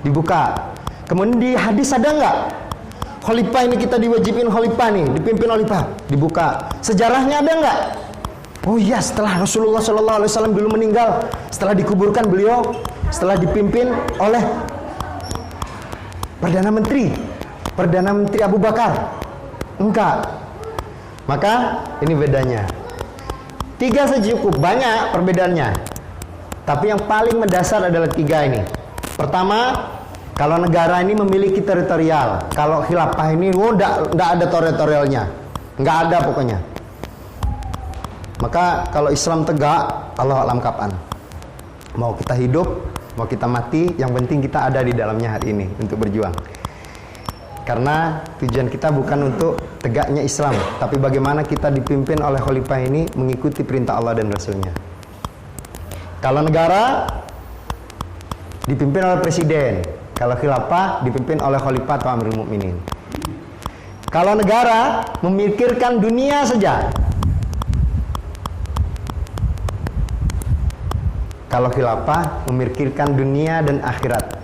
Dibuka. Kemudian di hadis ada nggak? Khalifah ini kita diwajibin khalifah nih, dipimpin khalifah, dibuka. Sejarahnya ada nggak? Oh iya, setelah Rasulullah SAW dulu meninggal, setelah dikuburkan beliau, setelah dipimpin oleh Perdana Menteri Abu Bakar. Enggak. Maka ini bedanya. Tiga saja cukup, banyak perbedaannya. Tapi yang paling mendasar adalah tiga ini. Pertama, kalau negara ini memiliki teritorial. Kalau khilafah ini, enggak ada teritorialnya. Enggak ada pokoknya. Maka kalau Islam tegak, Allah alam kapan. Mau kita hidup, mau kita mati, yang penting kita ada di dalamnya hari ini untuk berjuang. Karena tujuan kita bukan untuk tegaknya Islam, tapi bagaimana kita dipimpin oleh khalifah ini mengikuti perintah Allah dan Rasulnya. Kalau negara dipimpin oleh presiden, kalau khilafah dipimpin oleh khalifah atau amirul mukminin. Kalau negara memikirkan dunia saja, kalau khilafah memikirkan dunia dan akhirat.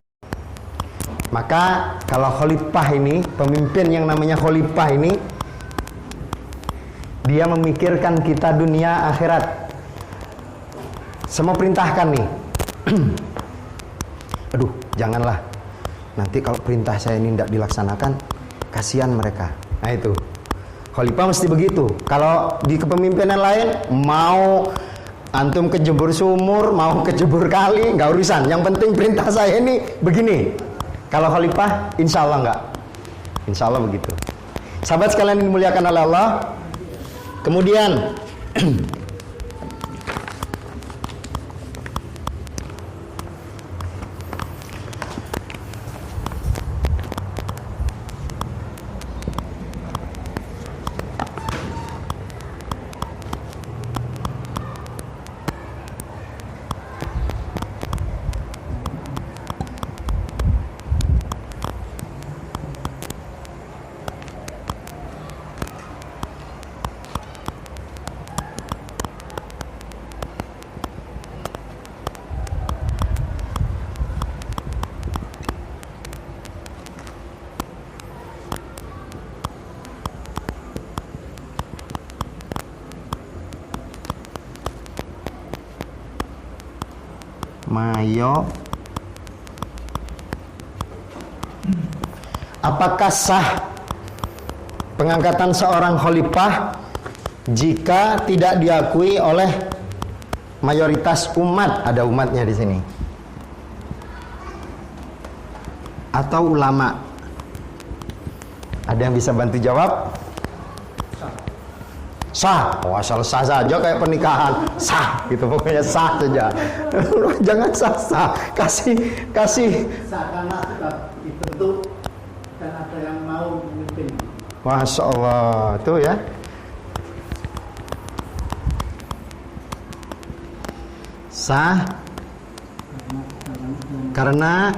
Maka kalau khalifah ini, pemimpin yang namanya khalifah ini, dia memikirkan kita dunia akhirat. Semua perintahkan nih. Aduh, janganlah. Nanti kalau perintah saya ini tidak dilaksanakan, kasihan mereka. Nah itu. Khalifah mesti begitu. Kalau di kepemimpinan lain, mau antum kejebur sumur, mau kejebur kali, nggak urusan. Yang penting perintah saya ini begini. Kalau khalifah, insya Allah nggak. Insya Allah begitu. Sahabat sekalian yang dimuliakan oleh Allah. Kemudian Apakah sah pengangkatan seorang khalifah jika tidak diakui oleh mayoritas umat? Ada umatnya di sini. Atau ulama? Ada yang bisa bantu jawab? Sah. Oh, asal sah saja kayak pernikahan. Sah, gitu pokoknya sah saja. Jangan sah. Kasih. Sah karena sudah dibentuk dan ada yang mau memimpin. Masya Allah, tuh ya. Sah karena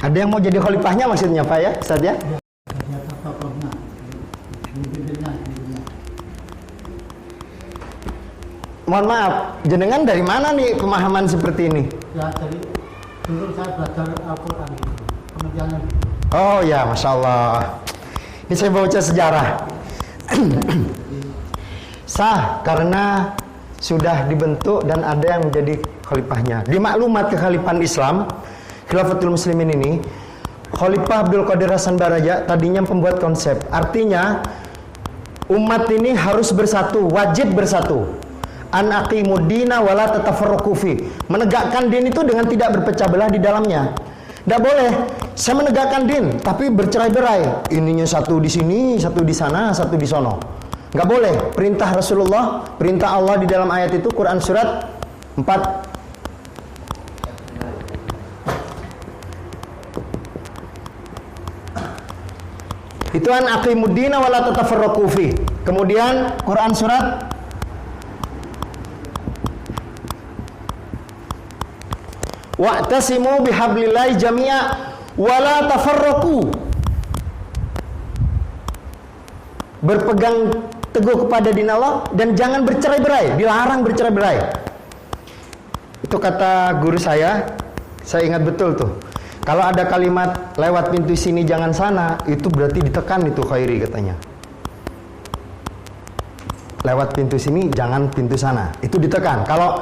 ada yang mau jadi khalifahnya maksudnya Pak ya, Ustaz ya? Mohon maaf, jenengan dari mana nih pemahaman seperti ini? Ya, dari dulu saya belajar Al-Quran, kemudian Oh ya, Masya Allah. Ini saya baca sejarah. Sah karena sudah dibentuk dan ada yang menjadi khalifahnya. Di maklumat kekhalifahan Islam, Khilafatul Muslimin ini, Khalifah Abdul Qadir Hasan Baraja tadinya pembuat konsep. Artinya umat ini harus bersatu, wajib bersatu. An aqimuddina wala tatafarraqu fi. Menegakkan din itu dengan tidak berpecah belah di dalamnya. Tidak boleh saya menegakkan din tapi bercerai-berai. Ininya satu di sini, satu di sana, satu di sono. Nggak boleh. Perintah Rasulullah, perintah Allah di dalam ayat itu Quran surat 4. Itu an aqimuddina wala tatafarraqu fi. Kemudian Quran surat wa'tasimu bihablillahi jami'a wala tafarraqu. Berpegang teguh kepada din Allah dan jangan bercerai-berai, dilarang bercerai-berai. Itu kata guru saya ingat betul tuh. Kalau ada kalimat lewat pintu sini jangan sana, itu berarti ditekan itu khairi katanya. Lewat pintu sini jangan pintu sana, itu ditekan. Kalau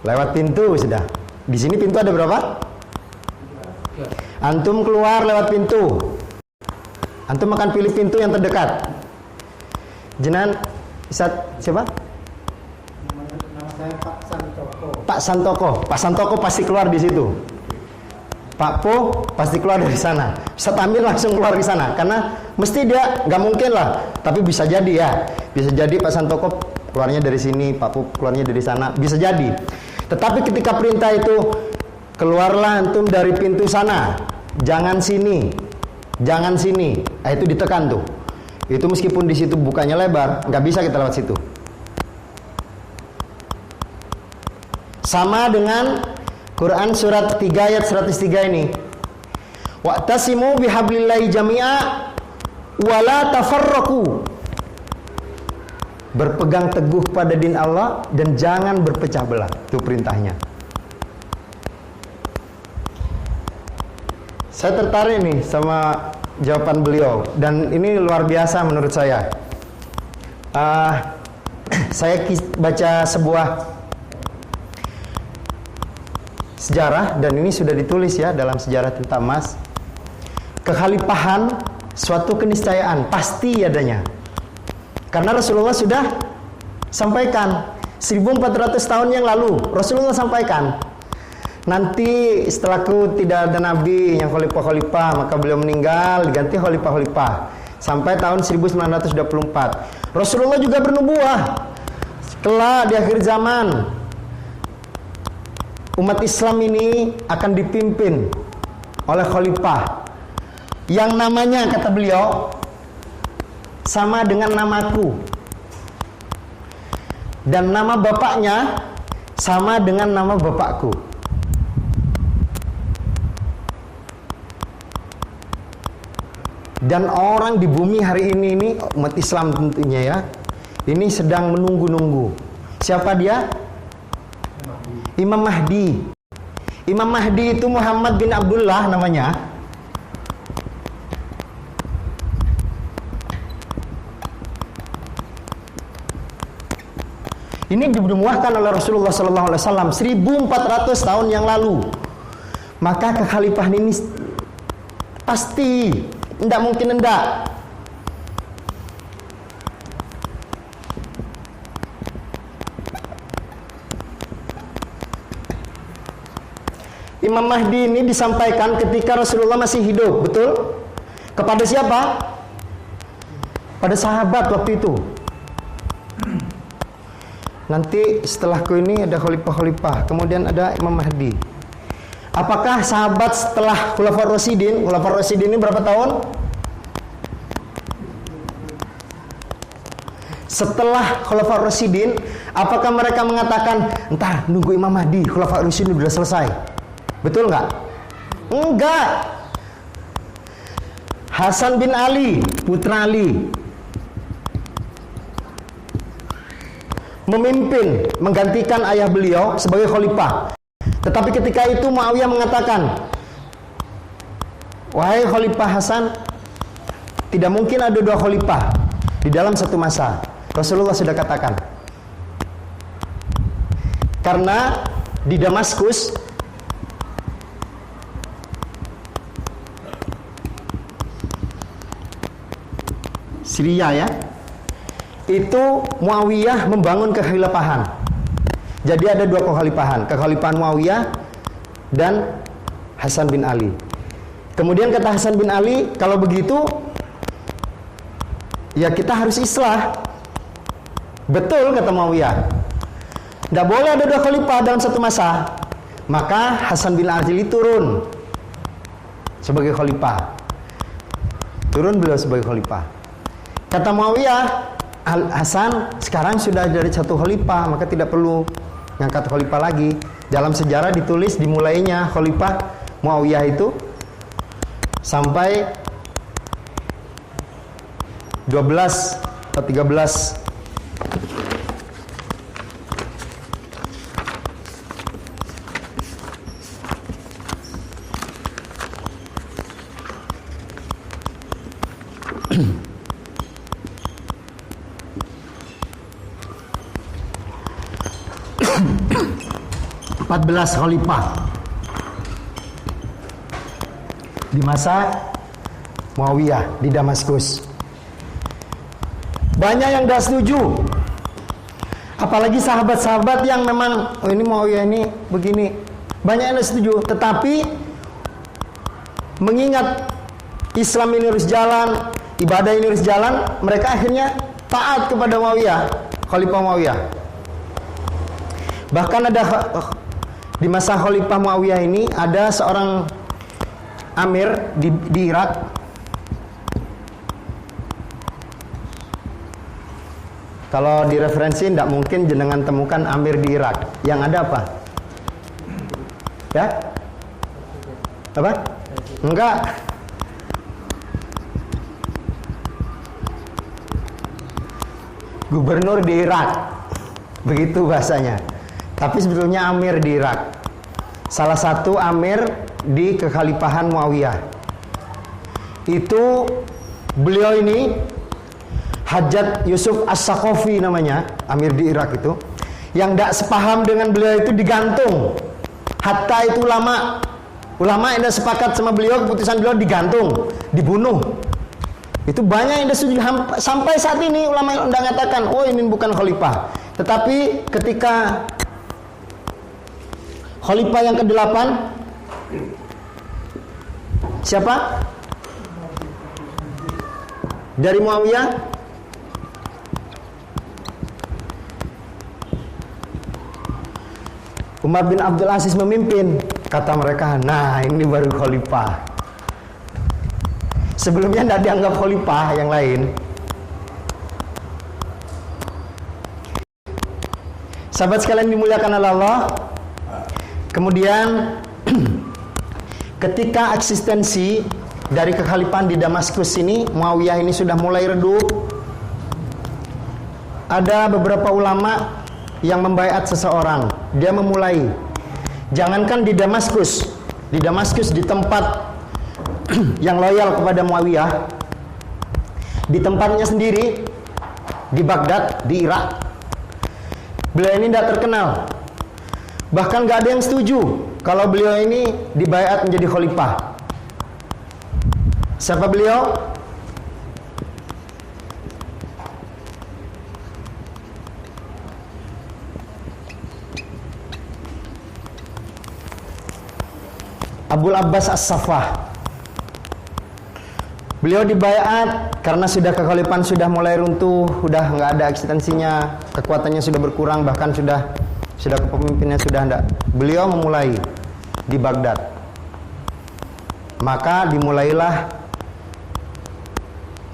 lewat pintu sudah. Di sini pintu ada berapa? Antum keluar lewat pintu. Antum akan pilih pintu yang terdekat. Jenengan Ustaz siapa? nama saya Pak Santoko. Pak Santoko. Pak Santoko pasti keluar di situ. Pak Po pasti keluar dari sana. Ustaz Amir langsung keluar di sana karena mesti dia nggak mungkin lah. Tapi bisa jadi ya. Bisa jadi Pak Santoko keluarnya dari sini, Pak Po keluarnya dari sana. Bisa jadi. Tetapi ketika perintah itu keluarlah antum dari pintu sana, jangan sini, jangan sini. Itu ditekan tuh. Itu meskipun di situ bukanya lebar, nggak bisa kita lewat situ. Sama dengan Quran surat 3 ayat 103 ini. Wa'tasimu bihablillahi jami'a wala tafarraqu. Berpegang teguh pada din Allah dan jangan berpecah belah. Itu perintahnya. Saya tertarik nih sama jawaban beliau dan ini luar biasa menurut saya. Saya baca sebuah sejarah dan ini sudah ditulis ya dalam sejarah tentang emas. Kekhalifahan suatu keniscayaan pasti adanya. Karena Rasulullah sudah sampaikan 1400 tahun yang lalu Rasulullah sampaikan, nanti setelahku tidak ada nabi yang khalifah-khalifah, maka beliau meninggal diganti khalifah-khalifah sampai tahun 1924. Rasulullah juga bernubuah kelak di akhir zaman umat Islam ini akan dipimpin oleh khalifah yang namanya, kata beliau, sama dengan namaku dan nama bapaknya sama dengan nama bapakku. Dan orang di bumi hari ini umat Islam tentunya ya, ini sedang menunggu-nunggu. Siapa dia? Imam Mahdi. Imam Mahdi itu Muhammad bin Abdullah namanya. Ini dimuahkan oleh Rasulullah SAW 1400 tahun yang lalu. Maka kekhalifahan ini pasti, tidak mungkin enggak. Imam Mahdi ini disampaikan ketika Rasulullah masih hidup, betul? Kepada siapa? Pada sahabat waktu itu. Nanti setelahku ini ada khalifah-khalifah, kemudian ada Imam Mahdi. Apakah sahabat setelah Khulafaur Rasyidin? Khulafaur Rasyidin ini berapa tahun? Setelah Khulafaur Rasyidin, apakah mereka mengatakan, entah nunggu Imam Mahdi, Khulafaur Rasyidin sudah selesai? Betul nggak? Enggak. Hasan bin Ali, putra Ali, memimpin, menggantikan ayah beliau sebagai khalifah. Tetapi ketika itu Muawiyah mengatakan, wahai Khalifah Hasan, tidak mungkin ada dua khalifah di dalam satu masa. Rasulullah sudah katakan. Karena di Damaskus Syria ya, itu Muawiyah membangun kekhilafahan. Jadi ada dua kekhalifahan, kekhalifahan Muawiyah dan Hasan bin Ali. Kemudian kata Hasan bin Ali, kalau begitu ya kita harus islah. Betul kata Muawiyah, tidak boleh ada dua khalifah dalam satu masa. Maka Hasan bin Ali turun sebagai khalifah. Turun beliau sebagai khalifah. Kata Muawiyah, Hasan sekarang sudah dari satu khalifah, maka tidak perlu ngangkat khalifah lagi. Dalam sejarah ditulis dimulainya khalifah Muawiyah itu sampai 12 atau 13 14 khalifah di masa Muawiyah di Damaskus. Banyak yang tidak setuju, apalagi sahabat-sahabat yang memang ini Muawiyah ini begini. Banyak yang tidak setuju, tetapi mengingat Islam ini harus jalan, ibadah ini harus jalan, mereka akhirnya taat kepada Muawiyah, Khalifah Muawiyah. Bahkan ada di masa Khalifah Muawiyah ini ada seorang amir di Irak. Kalau direferensi tidak mungkin jenengan temukan amir di Irak. Yang ada apa? Ya? Apa? Enggak. Gubernur di Irak. Begitu bahasanya. Tapi sebetulnya amir di Irak. Salah satu amir di kekhalifahan Muawiyah. Itu beliau ini Hajjaj Yusuf As-Saqafi namanya, amir di Irak itu. Yang tidak sepaham dengan beliau itu digantung. Hatta itu ulama yang tidak sepakat sama beliau, keputusan beliau digantung, dibunuh. Itu banyak yang tidak setuju. Sampai saat ini ulama yang tidak mengatakan, oh ini bukan khalifah. Tetapi ketika khalifah yang ke-8 siapa? Dari Muawiyah. Umar bin Abdul Aziz memimpin. Kata mereka, nah ini baru khalifah. Sebelumnya tidak dianggap khalifah yang lain. Sahabat sekalian dimuliakan oleh Allah. Kemudian ketika eksistensi dari kekhalifahan di Damaskus ini, Muawiyah ini sudah mulai redup, ada beberapa ulama yang membaiat seseorang. Dia memulai, jangankan di Damaskus di tempat yang loyal kepada Muawiyah, di tempatnya sendiri, di Baghdad, di Irak, Beliau ini tidak terkenal. Bahkan gak ada yang setuju kalau beliau ini dibaiat menjadi khalifah. Siapa beliau? Abul Abbas As-Saffah. Beliau dibaiat karena sudah kekhalifahan sudah mulai runtuh, sudah nggak ada eksistensinya, kekuatannya sudah berkurang, bahkan sudah kepemimpinannya sudah tidak. Beliau memulai di Baghdad. Maka dimulailah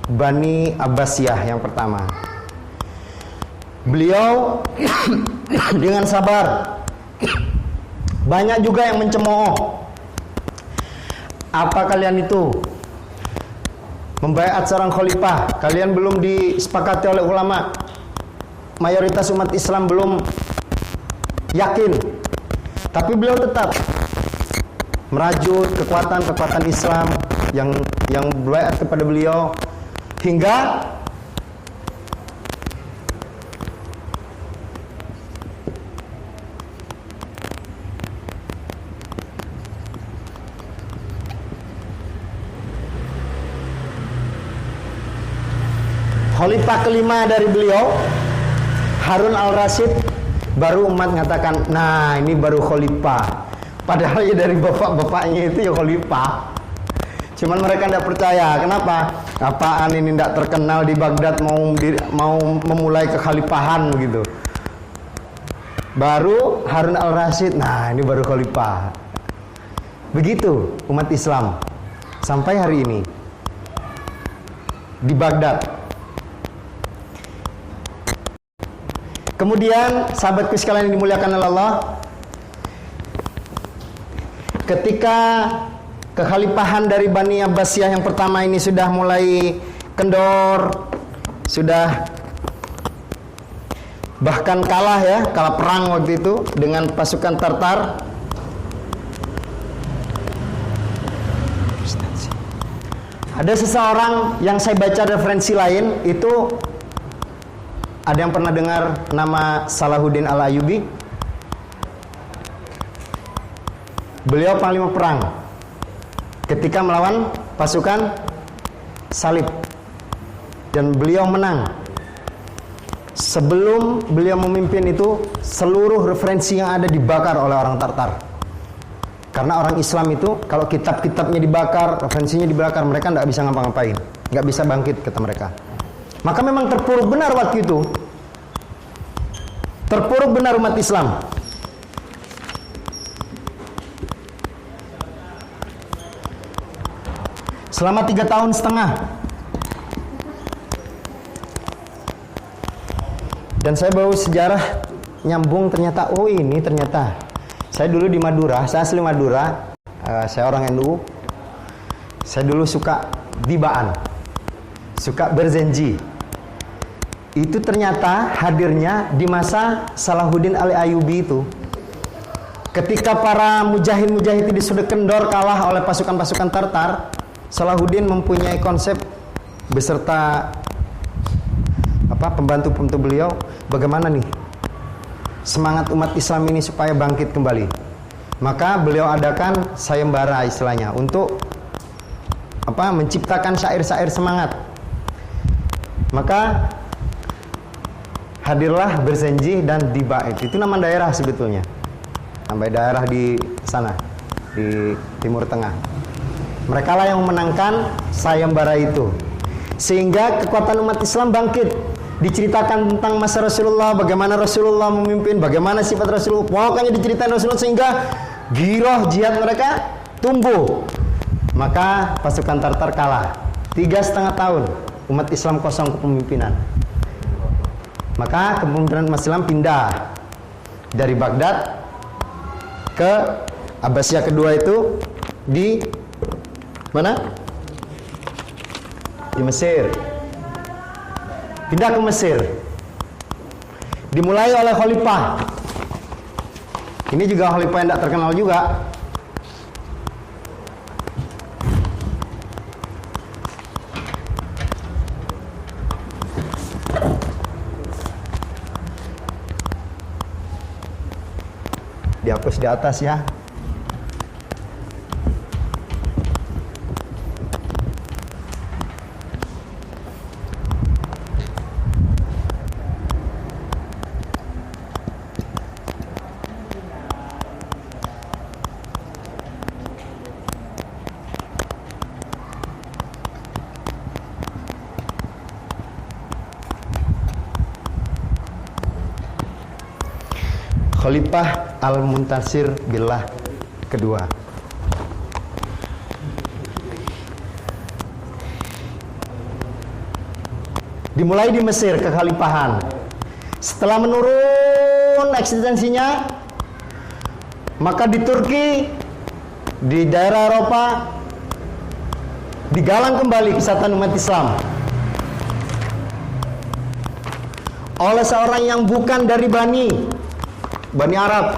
Bani Abbasiyah yang pertama. Beliau dengan sabar. Banyak juga yang mencemooh. Apa kalian itu membaiat seorang khalifah? Kalian belum disepakati oleh ulama. Mayoritas umat Islam belum yakin. Tapi beliau tetap merajut kekuatan Islam yang berbaiat kepada beliau hingga khalifah kelima dari beliau, Harun al-Rasyid, baru umat mengatakan, nah ini baru khalifah. Padahal ya dari bapak-bapaknya itu ya khalifah. Cuman mereka tidak percaya. Kenapa? Apaan ini tidak terkenal di Baghdad mau memulai kekhalifahan begitu. Baru Harun al-Rasyid, nah ini baru khalifah. Begitu umat Islam sampai hari ini di Baghdad. Kemudian sahabatku sekalian yang dimuliakan oleh Allah, ketika kekhalifahan dari Bani Abbasiyah yang pertama ini sudah mulai kendor, sudah bahkan kalah perang waktu itu dengan pasukan Tartar. Ada seseorang yang saya baca referensi lain itu, ada yang pernah dengar nama Salahuddin Al-Ayyubi? Beliau panglima perang ketika melawan pasukan Salib dan beliau menang. Sebelum beliau memimpin itu, seluruh referensi yang ada dibakar oleh orang Tartar. Karena orang Islam itu kalau kitab-kitabnya dibakar, referensinya dibakar, mereka tidak bisa ngapa-ngapain, nggak bisa bangkit, kata mereka. Maka memang terpuruk benar waktu itu. Terpuruk benar umat Islam. Selama 3 tahun setengah. Dan saya bawa sejarah nyambung, ternyata oh ini ternyata. Saya dulu di Madura, saya asli Madura, saya orang NU. Saya dulu suka dibaan, suka berzenji. Itu ternyata hadirnya di masa Salahuddin Al-Ayyubi itu. Ketika para mujahid-mujahid itu sudah kendor kalah oleh pasukan-pasukan Tartar, Salahuddin mempunyai konsep beserta pembantu-pembantu beliau, bagaimana nih semangat umat Islam ini supaya bangkit kembali. Maka beliau adakan sayembara istilahnya untuk menciptakan syair-syair semangat. Maka hadirlah Berzenji dan Dibait. Itu nama daerah sebetulnya. Nama daerah di sana, di Timur Tengah. Mereka lah yang memenangkan sayembara itu. Sehingga kekuatan umat Islam bangkit. Diceritakan tentang masa Rasulullah, bagaimana Rasulullah memimpin, bagaimana sifat Rasulullah. Pokoknya diceritain Rasulullah sehingga giroh jihad mereka tumbuh. Maka pasukan Tartar kalah. 3,5 tahun umat Islam kosong kepemimpinan. Maka kepemimpinan umat Islam pindah dari Baghdad ke Abbasiyah kedua itu di mana? Di Mesir. Pindah ke Mesir. Dimulai oleh khalifah. Ini juga khalifah yang tidak terkenal juga. Dihapus di atas ya. Khalifah Al-Muntasir Billah kedua. Dimulai di Mesir kekhalifahan. Setelah menurun eksistensinya, maka di Turki, di daerah Eropa, digalang kembali kesatuan umat Islam oleh seorang yang bukan dari Bani Arab.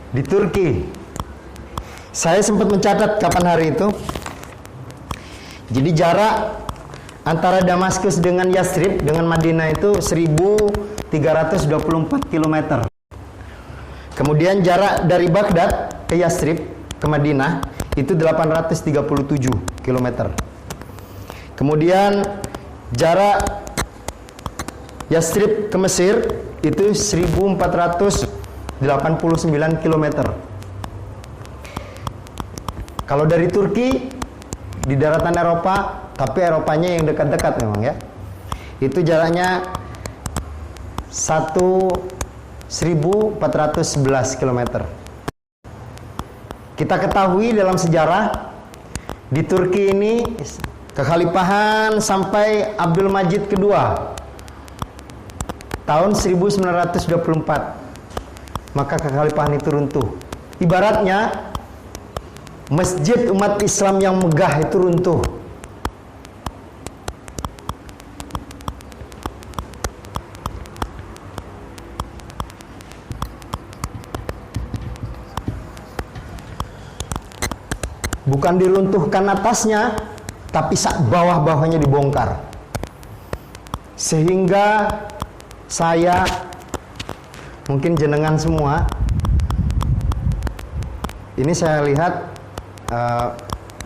Di Turki. Saya sempat mencatat kapan hari itu. Jadi jarak antara Damaskus dengan Yathrib dengan Madinah itu 1324 km. Kemudian jarak dari Baghdad ke Yathrib ke Madinah itu 837 km. Kemudian jarak Yathrib ke Mesir itu 1489 km. Kalau dari Turki di daratan Eropa, tapi Eropanya yang dekat-dekat memang ya, itu jaraknya 1411 km. Kita ketahui dalam sejarah di Turki ini kekhalifahan sampai Abdul Majid kedua tahun 1924. Maka kekhalifahan itu runtuh. Ibaratnya masjid umat Islam yang megah itu runtuh. Bukan diruntuhkan atasnya, tapi bawah-bawahnya dibongkar. Sehingga saya, mungkin jenengan semua, ini saya lihat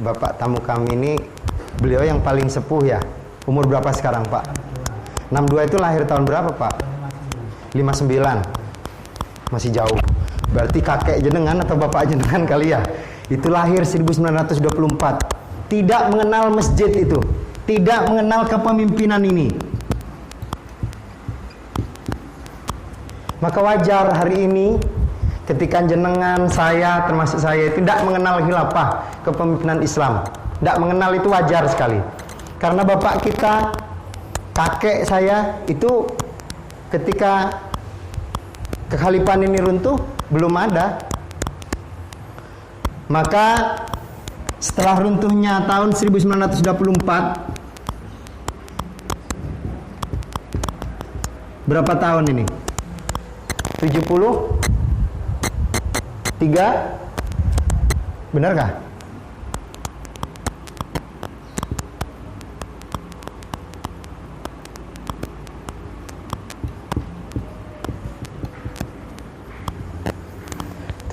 Bapak tamu kami ini, beliau yang paling sepuh ya. Umur berapa sekarang Pak? 62 itu lahir tahun berapa Pak? 59. Masih jauh. Berarti kakek jenengan atau bapak jenengan kali ya. Itu lahir 1924. Tidak mengenal masjid itu, tidak mengenal kepemimpinan ini. Maka wajar hari ini ketika jenengan, saya, termasuk saya, tidak mengenal khilafah kepemimpinan Islam, tidak mengenal, itu wajar sekali. Karena bapak kita, kakek saya itu ketika kekhalifahan ini runtuh belum ada. Maka setelah runtuhnya tahun 1924, berapa tahun ini? 73? Benarkah?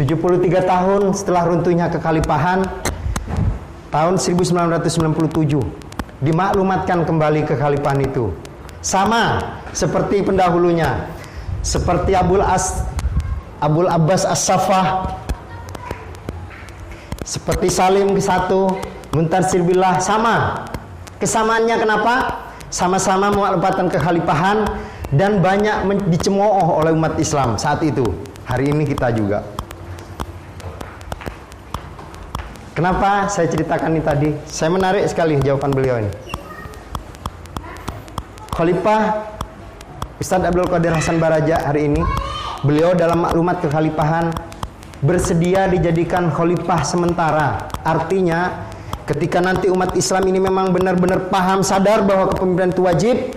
...73 tahun setelah runtuhnya kekhalifahan, tahun 1997 dimaklumatkan kembali kekhalifahan itu. Sama seperti pendahulunya, seperti Abul Abbas As-Saffah, seperti Salim ke-1, Muntasir Billah, sama. Kesamaannya kenapa? Sama-sama memaklumatkan kekhalifahan dan banyak dicemooh oleh umat Islam saat itu. Hari ini kita juga. Kenapa saya ceritakan ini tadi? Saya menarik sekali jawaban beliau ini. Khalifah Ustadz Abdul Qadir Hasan Baraja hari ini, beliau dalam maklumat kekhalifahan bersedia dijadikan khalifah sementara. Artinya ketika nanti umat Islam ini memang benar-benar paham, sadar bahwa kepemimpinan itu wajib,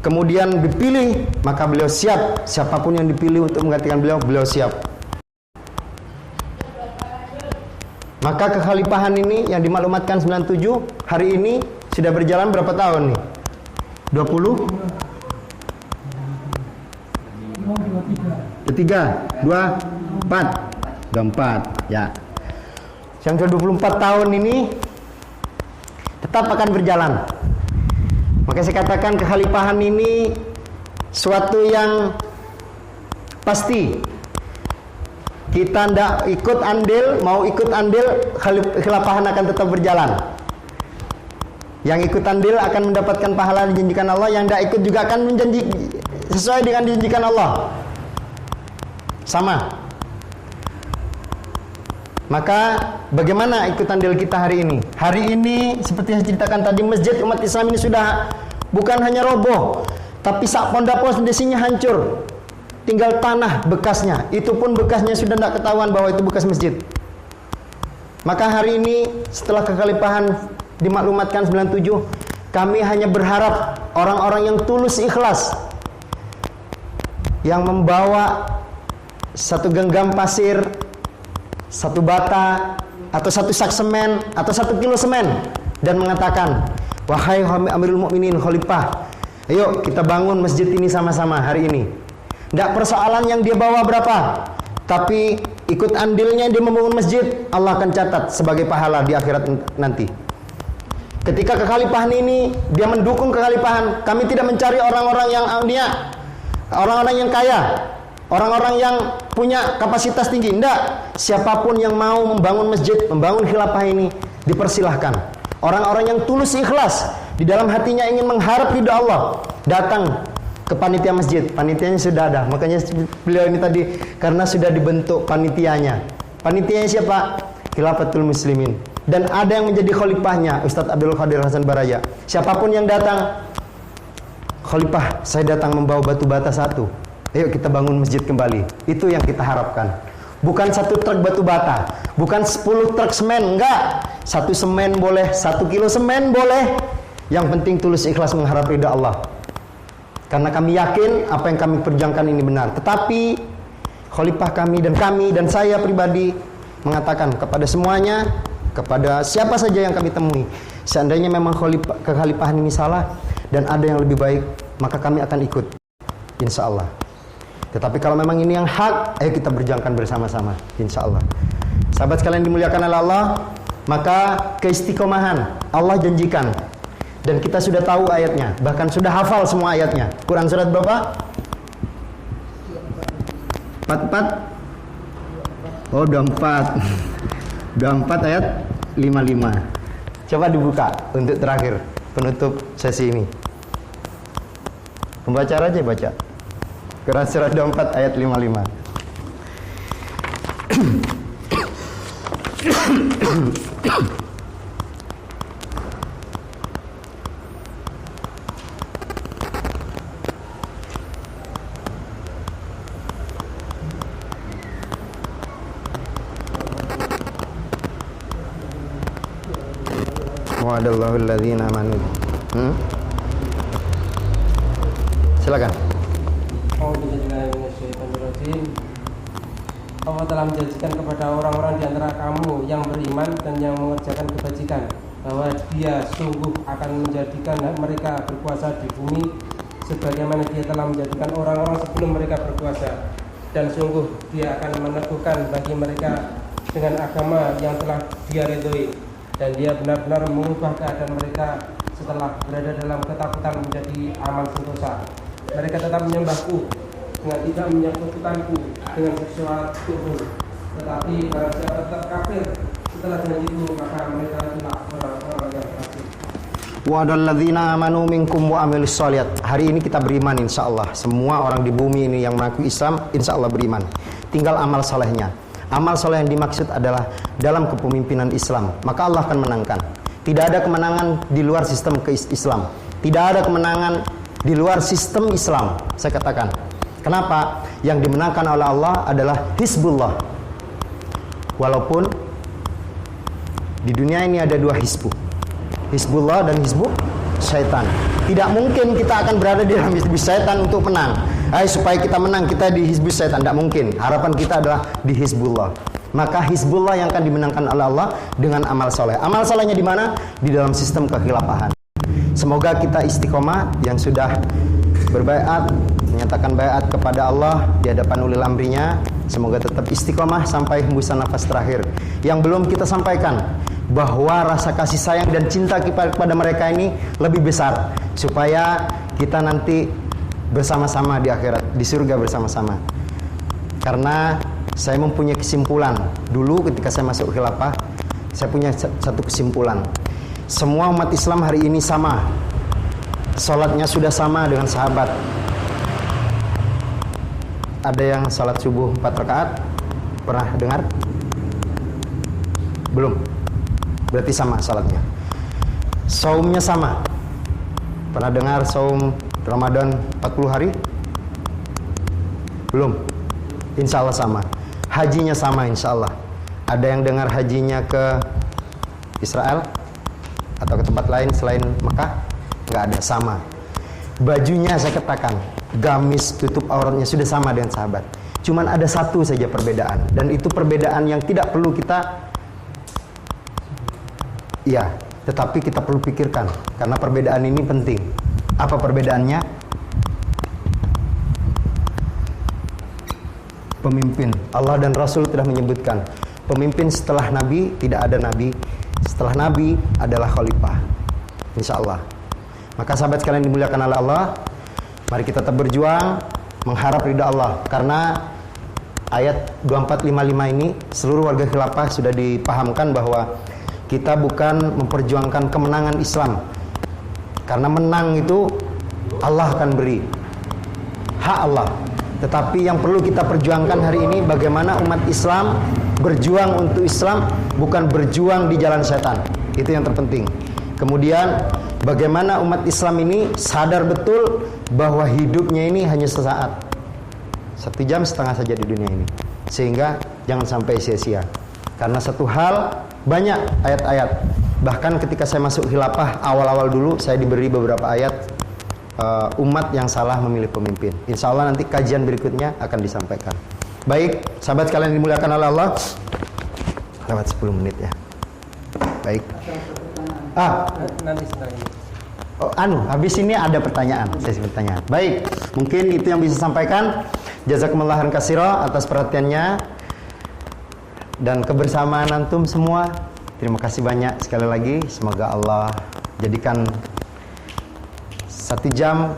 kemudian dipilih, maka beliau siap. Siapapun yang dipilih untuk menggantikan beliau, beliau siap. Maka kekhalifahan ini yang dimaklumatkan 97 hari ini sudah berjalan berapa tahun nih? 20? Ketiga, 24 ya. Yang ke-24 tahun ini tetap akan berjalan. Maka saya katakan kekhalifahan ini suatu yang pasti. Kita tidak ikut andil, mau ikut andil, khilafahan akan tetap berjalan. Yang ikut andil akan mendapatkan pahala dijanjikan Allah, yang tidak ikut juga akan menjanji sesuai dengan dijanjikan Allah. Sama. Maka bagaimana ikut andil kita hari ini? Hari ini seperti yang saya ceritakan tadi, masjid umat Islam ini sudah bukan hanya roboh, tapi sak pondapos desinya hancur. Tinggal tanah bekasnya. Itu pun bekasnya sudah tidak ketahuan bahwa itu bekas masjid. Maka hari ini setelah kekhalifahan dimaklumatkan 97, kami hanya berharap orang-orang yang tulus ikhlas, yang membawa satu genggam pasir, satu bata, atau satu sak semen, atau 1 kilo semen, dan mengatakan, wahai Amirul Mukminin Khalifah, ayo kita bangun masjid ini sama-sama hari ini. Tidak persoalan yang dia bawa berapa, tapi ikut andilnya dia membangun masjid, Allah akan catat sebagai pahala di akhirat nanti. Ketika kekhalifahan ini dia mendukung kekhalifahan, kami tidak mencari orang-orang yang agnia, orang-orang yang kaya, orang-orang yang punya kapasitas tinggi. Tidak, siapapun yang mau membangun masjid, membangun khilafah ini, dipersilahkan. Orang-orang yang tulus ikhlas, di dalam hatinya ingin mengharap ridha Allah, datang ke panitia masjid. Panitianya sudah ada. Makanya beliau ini tadi, karena sudah dibentuk panitianya. Panitianya siapa? Khilafatul Muslimin. Dan ada yang menjadi khalifahnya, Ustadz Abdul Qadir Hasan Baraya. Siapapun yang datang, khalifah, saya datang membawa batu bata 1. Ayo kita bangun masjid kembali. Itu yang kita harapkan. Bukan 1 truk batu bata, bukan 10 truk semen, enggak. 1 semen boleh, 1 kilo semen boleh. Yang penting tulus ikhlas mengharap ridha Allah. Karena kami yakin apa yang kami perjuangkan ini benar. Tetapi khalifah kami dan saya pribadi mengatakan kepada semuanya, kepada siapa saja yang kami temui, seandainya memang kekhalifahan ini salah dan ada yang lebih baik, maka kami akan ikut, insya Allah. Tetapi kalau memang ini yang hak, ayo kita berjuangkan bersama-sama, insya Allah. Sahabat sekalian dimuliakan oleh Allah, maka keistiqomahan Allah janjikan. Dan kita sudah tahu ayatnya, bahkan sudah hafal semua ayatnya. Quran surat berapa? 44? Oh, 24. 24 ayat 55. Coba dibuka untuk terakhir, penutup sesi ini. Pembaca aja baca. Quran surat 24 ayat 55. Wa'adallahu alladhina amanu. Silakan. Allah telah menjanjikan kepada orang-orang di antara kamu yang beriman dan yang mengerjakan kebajikan, bahwa Dia sungguh akan menjadikan mereka berkuasa di bumi sebagaimana Dia telah menjadikan orang-orang sebelum mereka berkuasa, dan sungguh Dia akan meneguhkan bagi mereka dengan agama yang telah Dia ridhoi, dan Dia benar-benar mengubah keadaan mereka setelah berada dalam ketakutan menjadi aman sentosa. Mereka tetap menyembahku dengan tidak menyekutukanku dengan sesuatu pun, tetapi barang siapa tetap kafir setelah janji itu, maka mereka itulah orang-orang yang fasik. Wa'adalladzina amanu minkum wa amilus shalihat. Hari ini kita beriman insyaallah. Semua orang di bumi ini yang mengaku Islam insyaallah beriman. Tinggal amal salehnya. Amal saleh yang dimaksud adalah dalam kepemimpinan Islam, maka Allah akan menangkan. Tidak ada kemenangan di luar sistem Islam. Tidak ada kemenangan di luar sistem Islam. Saya katakan. Kenapa? Yang dimenangkan oleh Allah adalah Hizbullah. Walaupun di dunia ini ada 2 hizbu, Hizbullah dan Hizbu Syaitan. Tidak mungkin kita akan berada di dalam hizbus syaitan untuk menang. Supaya kita menang, kita di hizbus syaitan. Tidak mungkin. Harapan kita adalah di hizbullah. Maka hizbullah yang akan dimenangkan oleh Allah dengan amal soleh. Amal solehnya di mana? Di dalam sistem kekhilafahan. Semoga kita istiqomah yang sudah berbaiat, menyatakan baiat kepada Allah di hadapan ulil amrinya. Semoga tetap istiqomah sampai hembusan nafas terakhir. Yang belum kita sampaikan, bahwa rasa kasih sayang dan cinta kepada mereka ini lebih besar, supaya kita nanti bersama-sama di akhirat, di surga bersama-sama. Karena saya mempunyai kesimpulan, dulu ketika saya masuk khilafah, saya punya satu kesimpulan. Semua umat Islam hari ini sama, sholatnya sudah sama dengan sahabat. Ada yang sholat subuh 4 rakaat, pernah dengar? Belum? Berarti sama sholatnya. Saumnya sama. Pernah dengar saum Ramadan 40 hari? Belum? Insya Allah sama. Hajinya sama insya Allah. Ada yang dengar hajinya ke Israel atau ke tempat lain selain Mekah? Nggak ada, sama. Bajunya saya katakan, gamis tutup auratnya sudah sama dengan sahabat. Cuman ada satu saja perbedaan, dan itu perbedaan yang tidak perlu kita, ya, tetapi kita perlu pikirkan karena perbedaan ini penting. Apa perbedaannya? Pemimpin. Allah dan Rasul telah menyebutkan, pemimpin setelah Nabi tidak ada Nabi, setelah Nabi adalah khalifah. Insya Allah. Maka sahabat sekalian dimuliakan oleh Allah, mari kita tetap berjuang mengharap ridha Allah. Karena ayat 2455 ini seluruh warga khilafah sudah dipahamkan bahwa kita bukan memperjuangkan kemenangan Islam. Karena menang itu Allah akan beri, hak Allah. Tetapi yang perlu kita perjuangkan hari ini, bagaimana umat Islam berjuang untuk Islam, bukan berjuang di jalan setan. Itu yang terpenting. Kemudian bagaimana umat Islam ini sadar betul bahwa hidupnya ini hanya sesaat, 1,5 jam saja di dunia ini. Sehingga jangan sampai sia-sia. Karena satu hal, banyak ayat-ayat. Bahkan ketika saya masuk khilafah awal-awal dulu, saya diberi beberapa ayat umat yang salah memilih pemimpin. Insya Allah nanti kajian berikutnya akan disampaikan. Baik, sahabat kalian dimuliakan oleh Allah. Lewat 10 menit ya. Baik. Nanti setelah ini. Habis ini ada pertanyaan, sesi pertanyaan. Baik, mungkin itu yang bisa sampaikan. Jazakumullah khairan katsira atas perhatiannya dan kebersamaan antum semua. Terima kasih banyak sekali lagi. Semoga Allah jadikan 1 jam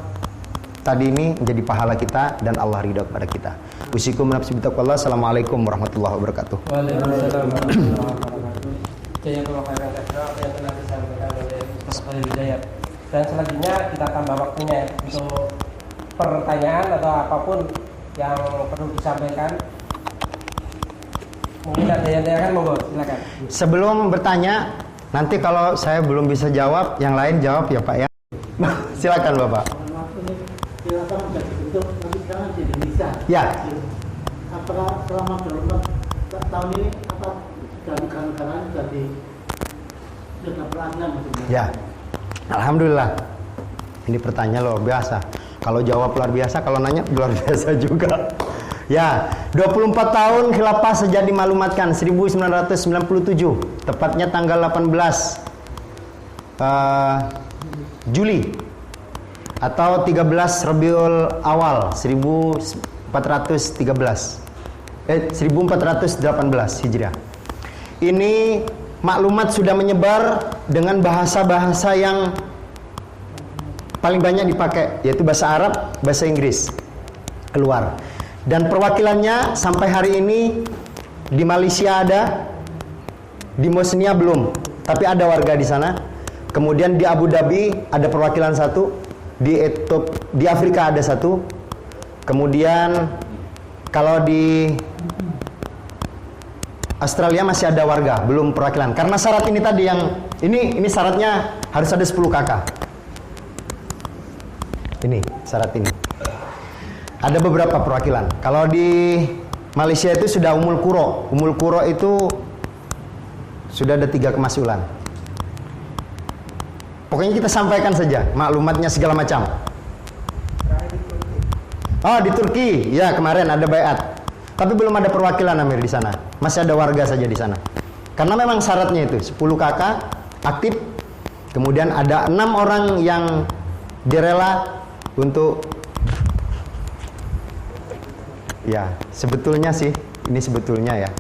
tadi ini menjadi pahala kita dan Allah ridha kepada kita. Usikum nafsi bitaqwallah. Assalamualaikum warahmatullahi wabarakatuh. Waalaikumsalam warahmatullahi wabarakatuh. Jazakallahu khairan katsira yang telah disampaikan oleh Ustaz Khalil Hidayat. Dan selanjutnya kita tambah waktunya untuk pertanyaan atau apapun yang perlu disampaikan. Mungkin ada yang tanyakan, monggo silakan. Sebelum bertanya, nanti kalau saya belum bisa jawab, yang lain jawab ya Pak ya. Silakan Bapak. Silakan sudah dibentuk, tapi sekarang di Indonesia. Ya. Apakah selama 24 tahun ini apa sudah negara-negara sudah peradilan maksudnya? Ya. Alhamdulillah. Ini pertanyaan luar biasa. Kalau jawab luar biasa, kalau nanya luar biasa juga. Ya, 24 tahun khilafah sejak dimaklumatkan 1997, tepatnya tanggal 18 Juli atau 13 Rabiul Awal 1418 Hijriah. Ini maklumat sudah menyebar dengan bahasa-bahasa yang paling banyak dipakai, yaitu bahasa Arab, bahasa Inggris keluar. Dan perwakilannya sampai hari ini di Malaysia ada, di Bosnia belum, tapi ada warga di sana. Kemudian di Abu Dhabi ada perwakilan satu, di Afrika ada satu. Kemudian kalau di Australia masih ada warga, belum perwakilan. Karena syarat ini tadi yang ini syaratnya harus ada 10 kakak. Ini syarat ini. Ada beberapa perwakilan. Kalau di Malaysia itu sudah Umul Qura. Umul Qura itu sudah ada 3 kemasulan. Pokoknya kita sampaikan saja maklumatnya segala macam. Oh, di Turki. Ya, kemarin ada baiat. Tapi belum ada perwakilan Amir di sana. Masih ada warga saja di sana. Karena memang syaratnya itu 10 kakak aktif. Kemudian ada 6 orang yang direla untuk, ya, sebetulnya sih ini sebetulnya ya.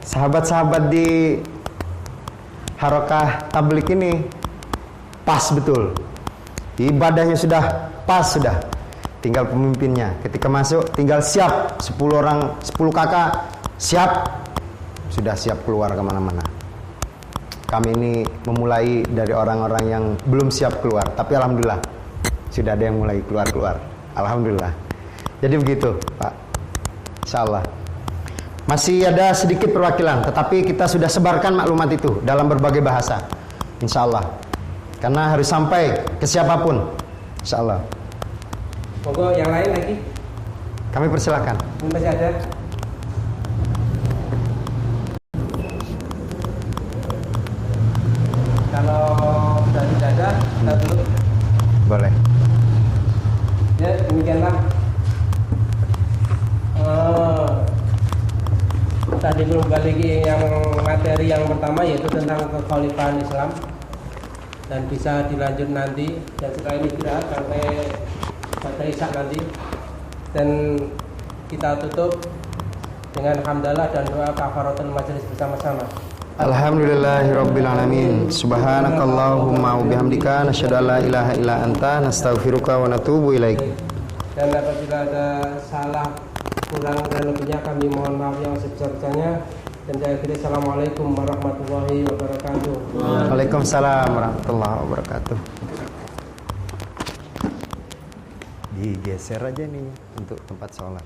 Sahabat-sahabat di Harokah Tablik ini pas betul. Ibadahnya sudah pas sudah. Tinggal pemimpinnya. Ketika masuk tinggal siap 10 orang, 10 kakak siap. Sudah siap keluar kemana-mana. Kami ini memulai dari orang-orang yang belum siap keluar. Tapi alhamdulillah sudah ada yang mulai keluar-keluar. Alhamdulillah. Jadi begitu Pak. Insyaallah. Masih ada sedikit perwakilan, tetapi kita sudah sebarkan maklumat itu dalam berbagai bahasa. Insyaallah. Karena harus sampai ke siapapun. Insyaallah. Monggo yang lain lagi. Kami persilakan. Masih ada? Kalau sudah tidak ada, kita tutup. Boleh. Ya, demikianlah. Tadi belum balik yang materi yang pertama yaitu tentang kekhalifahan Islam, dan bisa dilanjut nanti, dan setelah ini istirahat sampai pada isya nanti, dan kita tutup dengan hamdalah dan doa kafaratul majelis bersama-sama. Alhamdulillahirabbil alamin. Subhanakallahumma wa bihamdika nasyhadu an la ilaha illa anta nastaghfiruka wa natubu ilaik. Dan apabila ada salah, kurang dan lebihnya kami mohon maaf yang sebesar-besarnya. Dan saya akhiri, assalamualaikum warahmatullahi wabarakatuh. Waalaikumsalam warahmatullahi wabarakatuh. Digeser aja nih untuk tempat sholat.